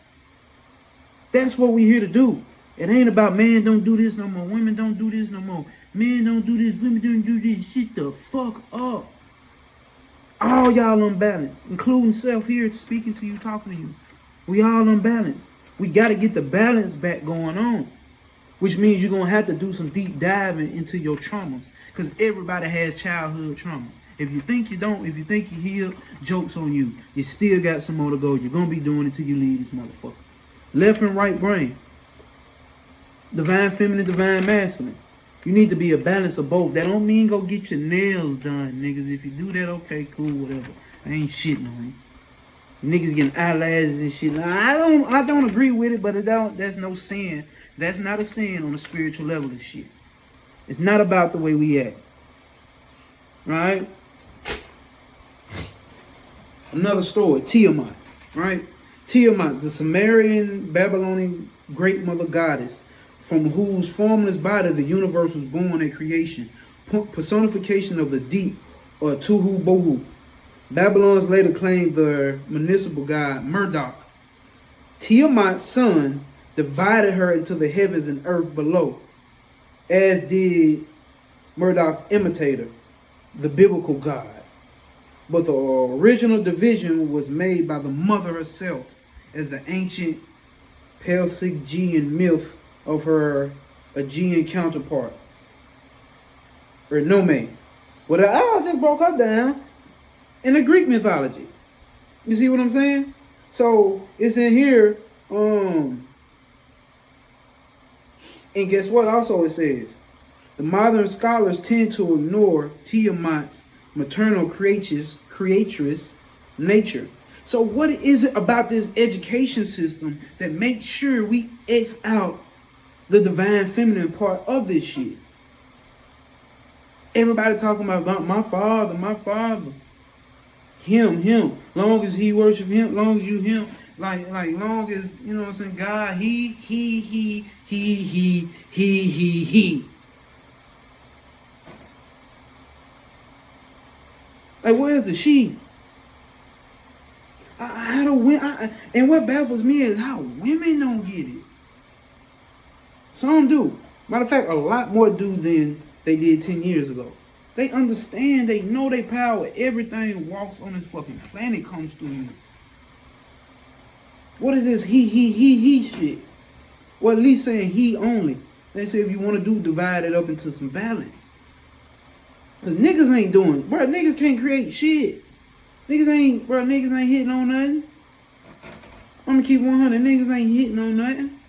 That's what we're here to do. It ain't about man don't do this no more, women don't do this no more, men don't do this, women don't do this. Shit the fuck up. All y'all unbalanced, including self here speaking to you, talking to you. We all unbalanced. We got to get the balance back going on, which means you're going to have to do some deep diving into your traumas, because everybody has childhood traumas. If you think you don't, if you think you healed, joke's on you. You still got some more to go. You're going to be doing it till you leave this motherfucker. Left and right brain. Divine feminine, divine masculine. You need to be a balance of both. That don't mean go get your nails done, niggas. If you do that, okay, cool, whatever. I ain't shitting on you. Niggas getting eyelashes and shit. Now, I don't agree with it, but that's no sin. That's not a sin on a spiritual level of shit. It's not about the way we act. Right? Another story, Tiamat. Right? Tiamat, the Sumerian Babylonian great mother goddess, from whose formless body the universe was born at creation, personification of the deep, or Tuhu Bohu. Babylons later claimed the municipal god Marduk. Tiamat's son divided her into the heavens and earth below, as did Marduk's imitator, the biblical god. But the original division was made by the mother herself, as the ancient Pelsigian myth of her Aegean counterpart, Nome. Well, I just broke her down in the Greek mythology. You see what I'm saying? So it's in here. And guess what? Also it says the modern scholars tend to ignore Tiamat's maternal creatress nature. So what is it about this education system that makes sure we X out the divine feminine part of this shit? Everybody talking about my father, him. Long as he worship him, long as you him, like long as, you know what I'm saying, God, he. Like, where's the she? And what baffles me is how women don't get it. Some do. Matter of fact, a lot more do than they did 10 years ago. They understand, they know their power. Everything walks on this fucking planet comes through you. What is this he shit? Well, at least saying he only. They say if you want to divide it up into some balance. Because niggas ain't doing, bro, niggas can't create shit. Niggas ain't hitting on nothing. I'm gonna keep 100, niggas ain't hitting on nothing.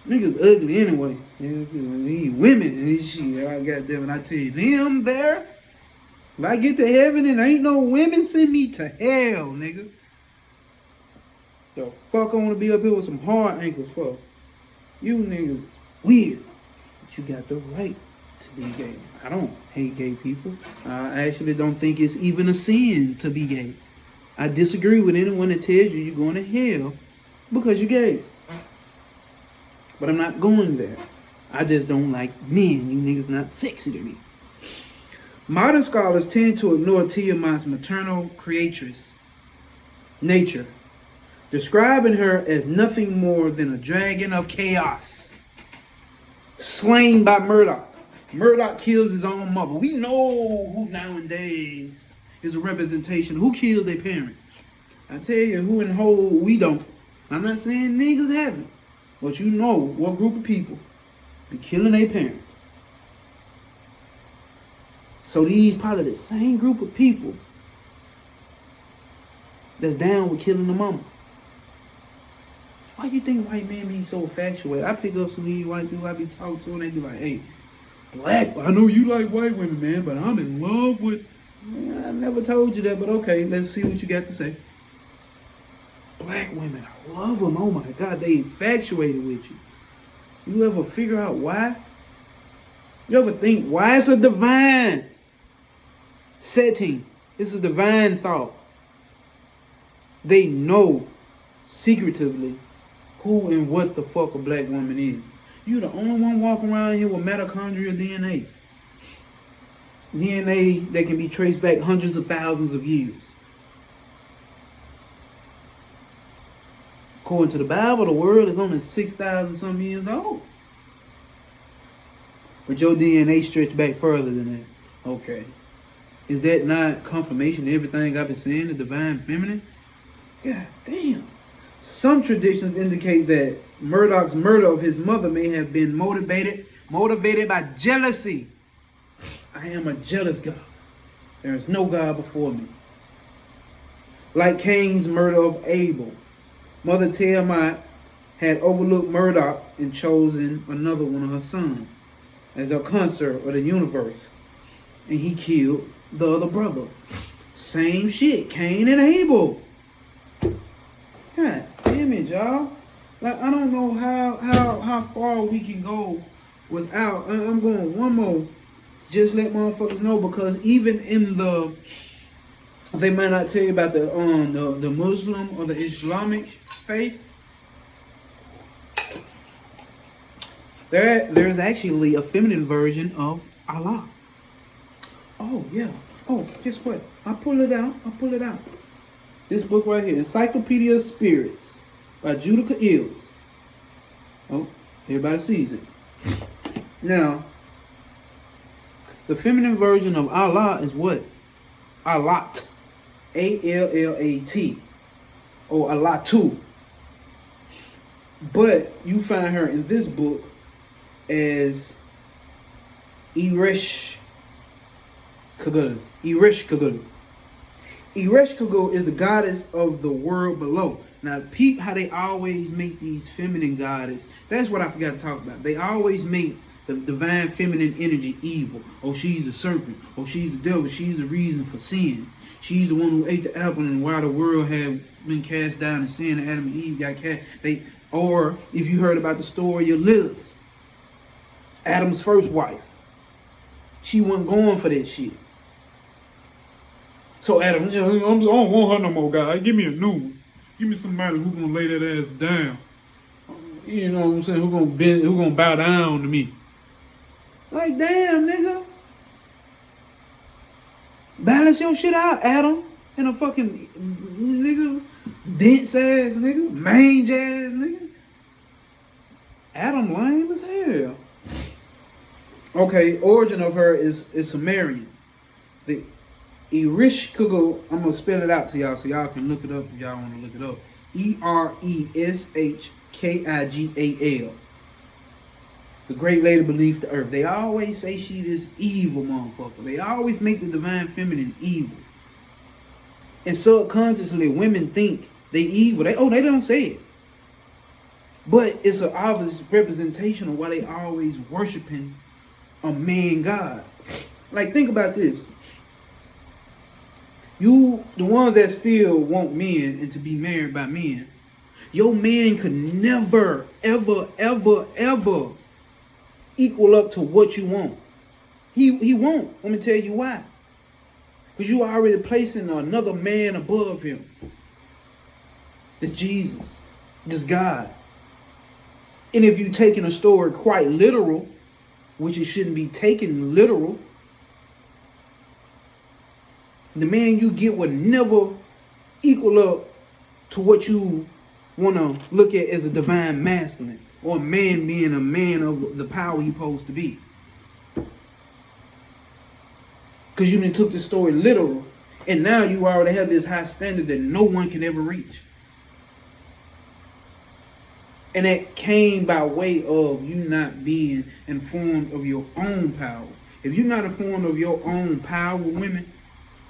Niggas ugly anyway. These women and this shit. I goddamn it, I tell you, them there. If I get to heaven and ain't no women, send me to hell, nigga. The fuck I wanna be up here with some hard ankles for? You niggas is weird. But you got the right to be gay. I don't hate gay people. I actually don't think it's even a sin to be gay. I disagree with anyone that tells you you're going to hell because you're gay. But I'm not going there. I just don't like men. You niggas not sexy to me. Modern scholars tend to ignore Tiamat's maternal creatress nature, describing her as nothing more than a dragon of chaos, slain by Marduk. Marduk kills his own mother. We know who nowadays is a representation. Who kills their parents? I tell you who in whole we don't. I'm not saying niggas haven't. But you know what group of people be killing their parents. So these probably the same group of people that's down with killing the mama. Why you think white men be so infatuated? I pick up some of these white dudes I be talking to and they be like, hey, black, I know you like white women, man, but I'm in love with... I never told you that, but okay, let's see what you got to say. Black women, I love them. Oh my God, they infatuated with you. You ever figure out why? You ever think why? It's a divine setting. It's a divine thought. They know secretively who and what the fuck a black woman is. You're the only one walking around here with mitochondrial DNA. DNA that can be traced back hundreds of thousands of years. According to the Bible, the world is only 6,000 some years old. But your DNA stretched back further than that. Okay. Is that not confirmation of everything I've been saying, the divine feminine? God damn. Some traditions indicate that Murdoch's murder of his mother may have been motivated by jealousy. I am a jealous God. There is no God before me. Like Cain's murder of Abel, Mother Tiamat had overlooked Murdoch and chosen another one of her sons as a consort of the universe. And he killed the other brother. Same shit, Cain and Abel. God damn it, y'all. Like, I don't know how far we can go without. I'm going one more. Just let motherfuckers know, because even in they might not tell you about the Muslim or the Islamic faith. There's actually a feminine version of Allah. Oh yeah. Oh, guess what? I pull it out. This book right here, Encyclopedia of Spirits by Judika. Oh, everybody sees it. Now, the feminine version of Allah is what? Allat. Allat. Or Allatu. But you find her in this book as Ereshkigal. Ereshkigal is the goddess of the world below. Now, peep how they always make these feminine goddesses. That's what I forgot to talk about. They always make the divine feminine energy evil. Oh, she's the serpent. Oh, she's the devil. She's the reason for sin. She's the one who ate the apple, and while the world had been cast down in sin, Adam and Eve got cast. Or if you heard about the story of Lilith, Adam's first wife, she wasn't going for that shit. So Adam, I don't want her no more, guys. Give me a new one. Give me somebody who's gonna lay that ass down. You know what I'm saying? Who's gonna bow down to me? Like, damn, nigga. Balance your shit out, Adam. And a fucking nigga, dense ass nigga, mange ass nigga. Adam lame as hell. Okay, origin of her is Sumerian. The Ereshkigal, I'm gonna spell it out to y'all so y'all can look it up if y'all want to look it up. Ereshkigal. The great lady beneath the earth. They always say she this evil motherfucker. They always make the divine feminine evil. And subconsciously, women think they evil. They don't say it. But it's an obvious representation of why they always worshiping a man God. Like, think about this. You, the ones that still want men and to be married by men, your man could never, ever, ever, ever equal up to what you want. He won't. Let me tell you why. Because you are already placing another man above him. This Jesus. This God. And if you're taking a story quite literal, which it shouldn't be taken literal, the man you get would never equal up to what you want to look at as a divine masculine, or a man being a man of the power he's supposed to be. Because you done took the story literal, and now you already have this high standard that no one can ever reach. And that came by way of you not being informed of your own power. If you're not informed of your own power, women,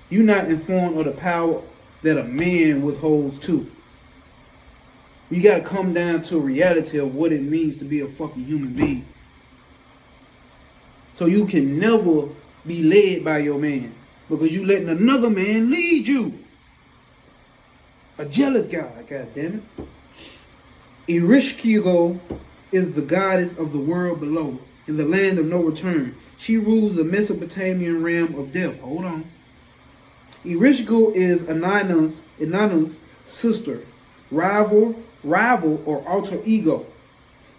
you're not informed of the power that a man withholds too. You gotta come down to a reality of what it means to be a fucking human being. So you can never be led by your man, because you letting another man lead you. A jealous guy, god damn it. Ereshkigal is the goddess of the world below, in the land of no return. She rules the Mesopotamian realm of death. Hold on. Ereshkigal is Inanna's sister, rival or alter ego.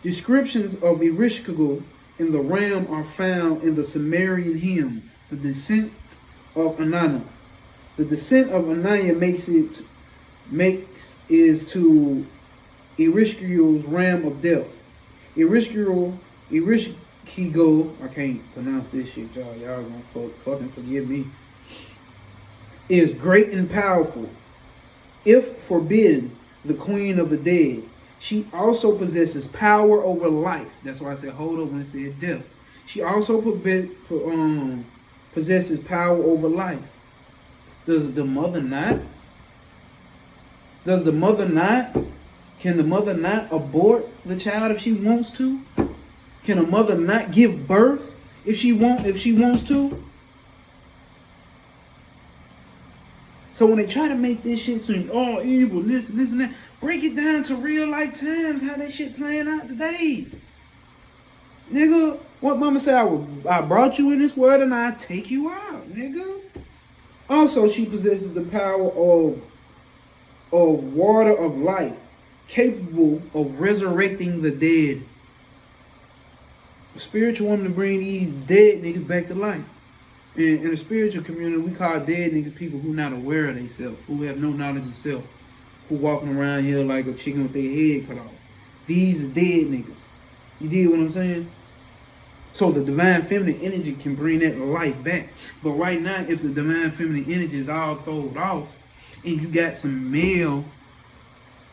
Descriptions of Ereshkigal in the realm are found in the Sumerian hymn, The Descent of Inanna. The descent of Inanna is to Erishkigal's realm of death. Erishkigal, I can't pronounce this shit, y'all. Y'all gonna fucking forgive me. Is great and powerful. If forbidden, the queen of the dead. She also possesses power over life. That's why I said hold up when it said death. She also possesses power over life. Does the mother not? Does the mother not? Can the mother not abort the child if she wants to? Can a mother not give birth if she wants to? So when they try to make this shit seem all evil, this and that, break it down to real life times, how that shit playing out today. Nigga, what mama said, I brought you in this world and I take you out, nigga. Also, she possesses the power of water of life, capable of resurrecting the dead. A spiritual woman to bring these dead niggas back to life. In the spiritual community, we call dead niggas people who not aware of themselves, who have no knowledge of self, who walking around here like a chicken with their head cut off. These are dead niggas. You dig what I'm saying? So the divine feminine energy can bring that life back. But right now, if the divine feminine energy is all thrown off, and you got some male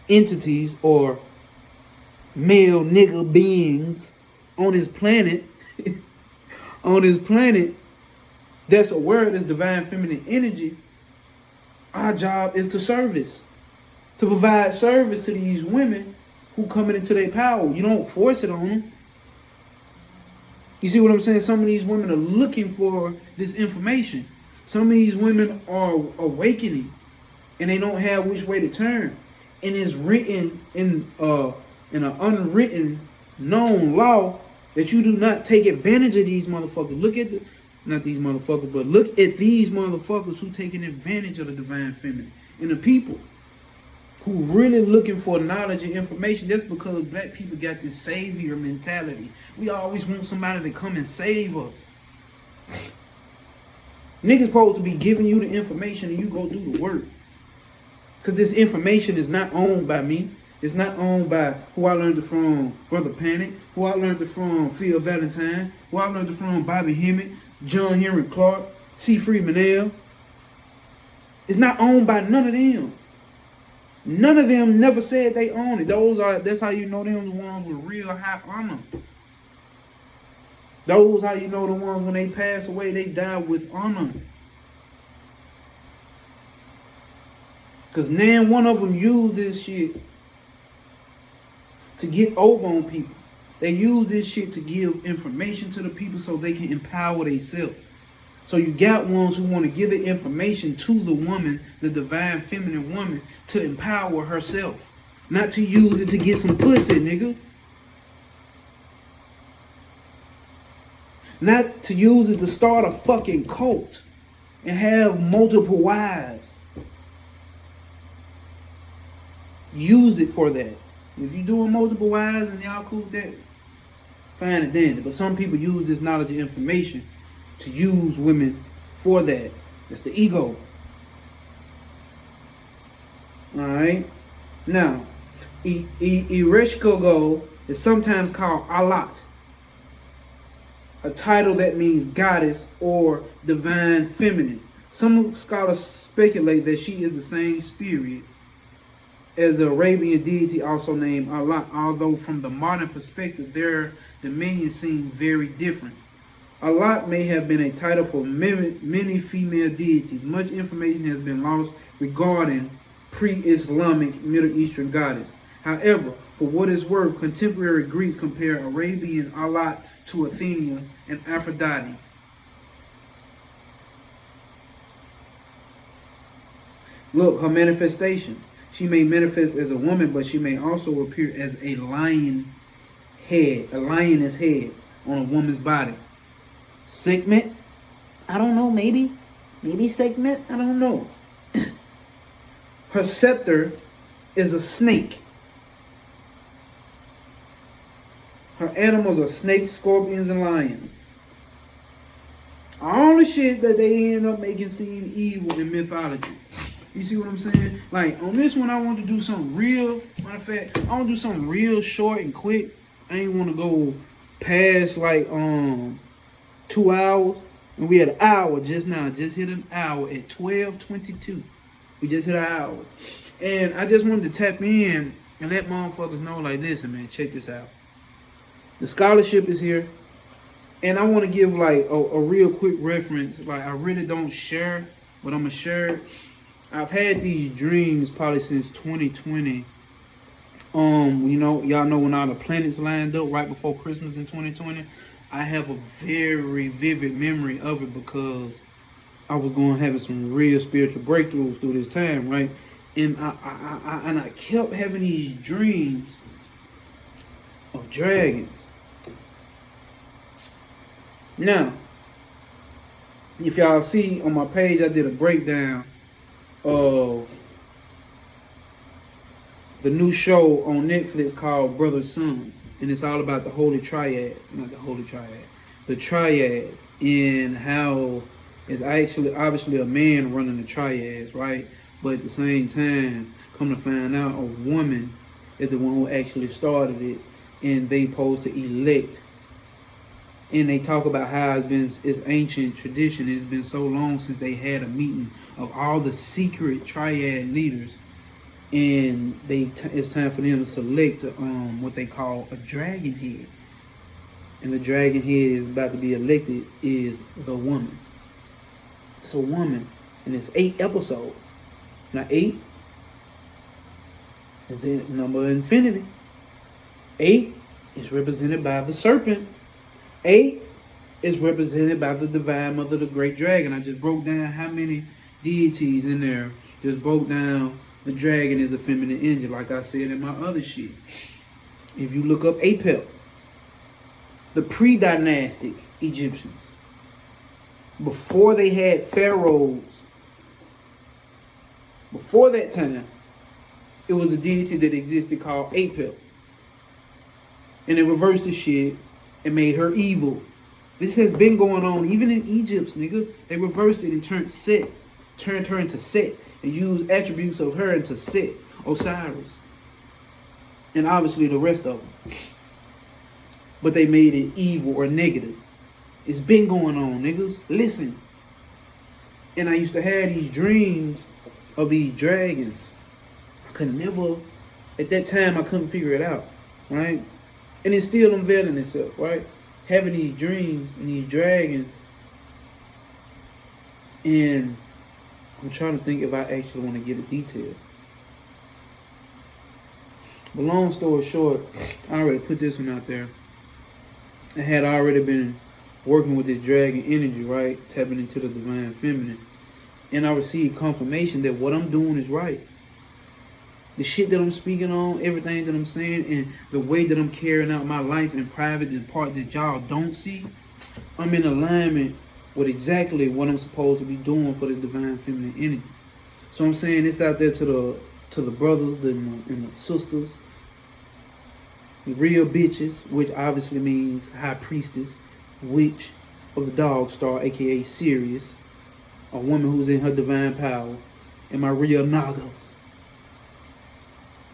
entities or male nigga beings on this planet, that's aware of this divine feminine energy, our job is to provide service to these women who coming into their power. You don't force it on them. You see what I'm saying? Some of these women are looking for this information. Some of these women are awakening and they don't have which way to turn. And it's written in an unwritten known law that you do not take advantage of these motherfuckers. Look at not these motherfuckers, but look at these motherfuckers who taking advantage of the divine feminine and the people who really looking for knowledge and information. That's because black people got this savior mentality. We always want somebody to come and save us. Niggas supposed to be giving you the information and you go do the work. Because this information is not owned by me. It's not owned by who I learned it from, Brother Panic, who I learned it from, Phil Valentine, who I learned it from, Bobby Hemmett, John Henry Clark, C. Freeman L. It's not owned by none of them. None of them never said they own it. That's how you know them the ones with real high honor. Those how you know the ones when they pass away, they die with honor. Because now one of them used this shit to get over on people. They use this shit to give information to the people so they can empower themselves. So you got ones who want to give the information to the woman, the divine feminine woman, to empower herself. Not to use it to get some pussy, nigga. Not to use it to start a fucking cult and have multiple wives. Use it for that. If you're doing multiple wives and y'all cool with that, fine and dandy. But some people use this knowledge and information to use women for that. That's the ego. Alright? Now, Ereshkigal is sometimes called Alat, a title that means goddess or divine feminine. Some scholars speculate that she is the same spirit as the Arabian deity also named Allah, although from the modern perspective their dominions seem very different. Allah may have been a title for many female deities. Much information has been lost regarding pre-Islamic Middle Eastern goddess. However, for what it's worth, contemporary Greeks compare Arabian Allah to Athena and Aphrodite. Look, her manifestations. She may manifest as a woman, but she may also appear as a lioness head on a woman's body. Segment? I don't know, maybe segment? I don't know. Her scepter is a snake. Her animals are snakes, scorpions, and lions. All the shit that they end up making seem evil in mythology. You see what I'm saying? Like on this one, I want to do something real. Matter of fact, I want to do something real short and quick. I ain't want to go past like 2 hours. And we had an hour just now. Just hit an hour at 12:22. We just hit an hour. And I just wanted to tap in and let motherfuckers know, like, listen, man, check this out. The scholarship is here. And I want to give like a real quick reference. Like I really don't share, but I'm gonna share. I've had these dreams probably since 2020. You know, y'all know when all the planets lined up right before Christmas in 2020. I have a very vivid memory of it because I was going having some real spiritual breakthroughs through this time, right? And I kept having these dreams of dragons. Now, if y'all see on my page, I did a breakdown of the new show on Netflix called Brother Son, and it's all about the Holy Triad, not the Holy Triad, the Triads, and how it's actually obviously a man running the Triads, right? But at the same time, come to find out, a woman is the one who actually started it, and they supposed to elect. And they talk about how it's ancient tradition. It's been so long since they had a meeting of all the secret triad leaders, and it's time for them to select what they call a dragon head. And the dragon head is about to be elected is the woman. It's a woman, and it's 8 episodes. Now 8 is the number of infinity. 8 is represented by the serpent. 8 is represented by the divine mother, the great dragon. I just broke down how many deities in there. Just broke down the dragon is a feminine angel, like I said in my other shit. If you look up Apep, the pre-dynastic Egyptians, before they had pharaohs, before that time, it was a deity that existed called Apep. And they reversed the shit and made her evil. This has been going on even in Egypt, nigga. They reversed it and turned her into Set, and used attributes of her into Set, Osiris, and obviously the rest of them. But they made it evil or negative. It's been going on, niggas. Listen. And I used to have these dreams of these dragons. I could never, at that time, I couldn't figure it out, right? And it's still unveiling itself, right? Having these dreams and these dragons. And I'm trying to think if I actually want to get a detail. But long story short, I already put this one out there. I had already been working with this dragon energy, right? Tapping into the divine feminine. And I received confirmation that what I'm doing is right. The shit that I'm speaking on, everything that I'm saying, and the way that I'm carrying out my life in private, the part that y'all don't see, I'm in alignment with exactly what I'm supposed to be doing for this divine feminine energy. So I'm saying this out there to the brothers and the sisters, the real bitches, which obviously means high priestess, witch of the dog star, aka Sirius, a woman who's in her divine power, and my real nagas.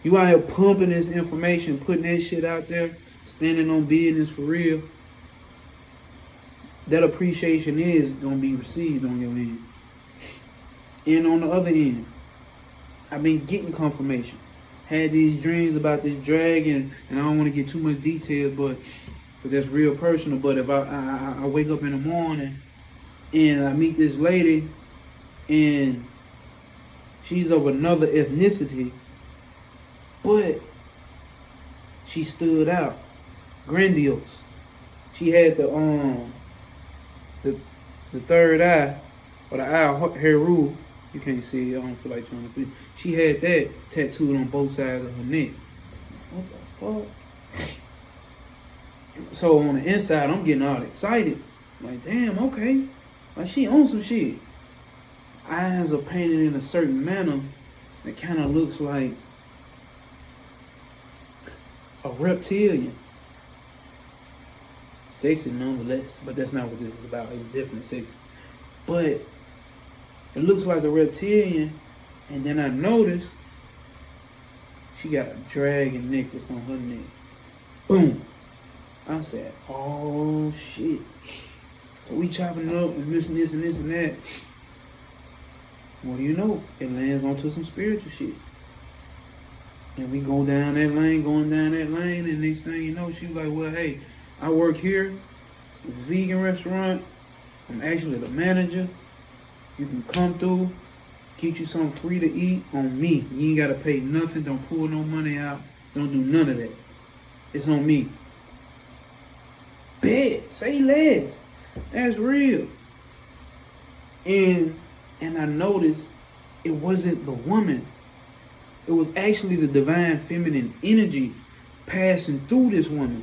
You out here pumping this information, putting that shit out there, standing on business for real. That appreciation is going to be received on your end. And on the other end, I've been getting confirmation. Had these dreams about this dragon, and I don't want to get too much detail, but that's real personal. But if I wake up in the morning and I meet this lady, and she's of another ethnicity, but she stood out, grandiose. She had the third eye, or the eye of Heru. You can't see it. I don't feel like trying to put it. She had that tattooed on both sides of her neck. What the fuck? So on the inside, I'm getting all excited. Like, damn, okay. Like, she on some shit. Eyes are painted in a certain manner that kind of looks like a reptilian. Sexy nonetheless, but that's not what this is about. It's definitely sexy. But it looks like a reptilian, And then I noticed she got a dragon necklace on her neck. Boom. I said, oh shit. So we chopping it up and missing this and this and that. What do you know? It lands onto some spiritual shit. And we go down that lane, and next thing you know, she was like, well, hey, I work here. It's a vegan restaurant. I'm actually the manager. You can come through, get you something free to eat on me. You ain't gotta pay nothing. Don't pull no money out. Don't do none of that. It's on me. Bet. Say less. That's real. And I noticed it wasn't the woman. It was actually the divine feminine energy passing through this woman.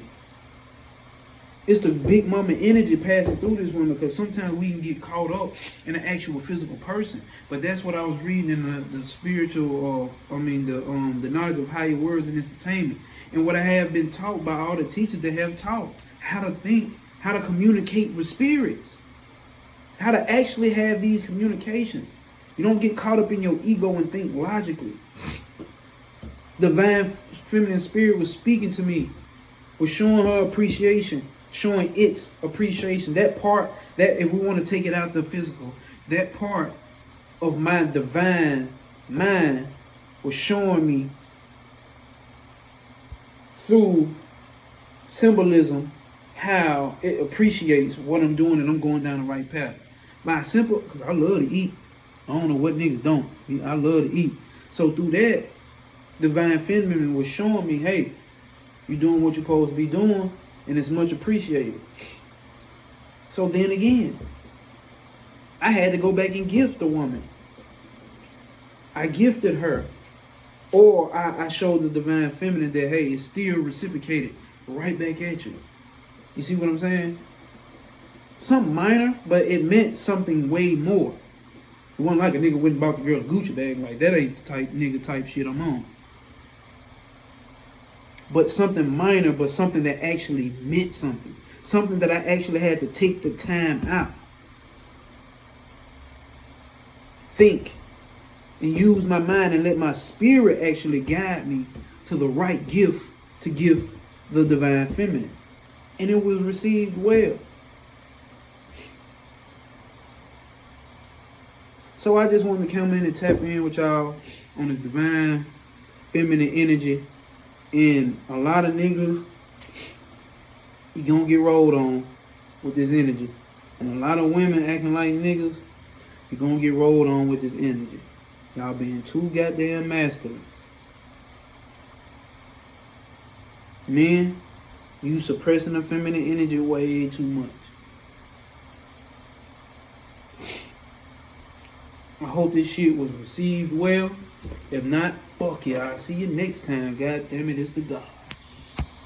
It's the big mama energy passing through this woman, because sometimes we can get caught up in an actual physical person. But that's what I was reading in the spiritual, the knowledge of higher words and entertainment. And what I have been taught by all the teachers that have taught how to think, how to communicate with spirits, how to actually have these communications. You don't get caught up in your ego and think logically. Divine feminine spirit was speaking to me, was showing her appreciation, showing its appreciation. That part, that if we want to take it out the physical, that part of my divine mind was showing me through symbolism how it appreciates what I'm doing and I'm going down the right path. By simple, because I love to eat. I don't know what niggas don't. I love to eat. So through that, divine feminine was showing me, hey, you're doing what you're supposed to be doing, and it's much appreciated. So then again, I had to go back and gift the woman. I gifted her. Or I showed the divine feminine that, hey, it's still reciprocated right back at you. You see what I'm saying? Something minor, but it meant something way more. It wasn't like a nigga went and bought the girl a Gucci bag. Like, that ain't the type nigga type shit I'm on. But something minor, but something that actually meant something. Something that I actually had to take the time out. Think. And use my mind and let my spirit actually guide me to the right gift to give the divine feminine. And it was received well. So I just wanted to come in and tap in with y'all on this divine feminine energy. And a lot of niggas, you gonna get rolled on with this energy. And a lot of women acting like niggas, you gonna get rolled on with this energy. Y'all being too goddamn masculine. Men, you suppressing the feminine energy way too much. I hope this shit was received well. If not, fuck yeah. I'll see you next time. God damn it, it's the God.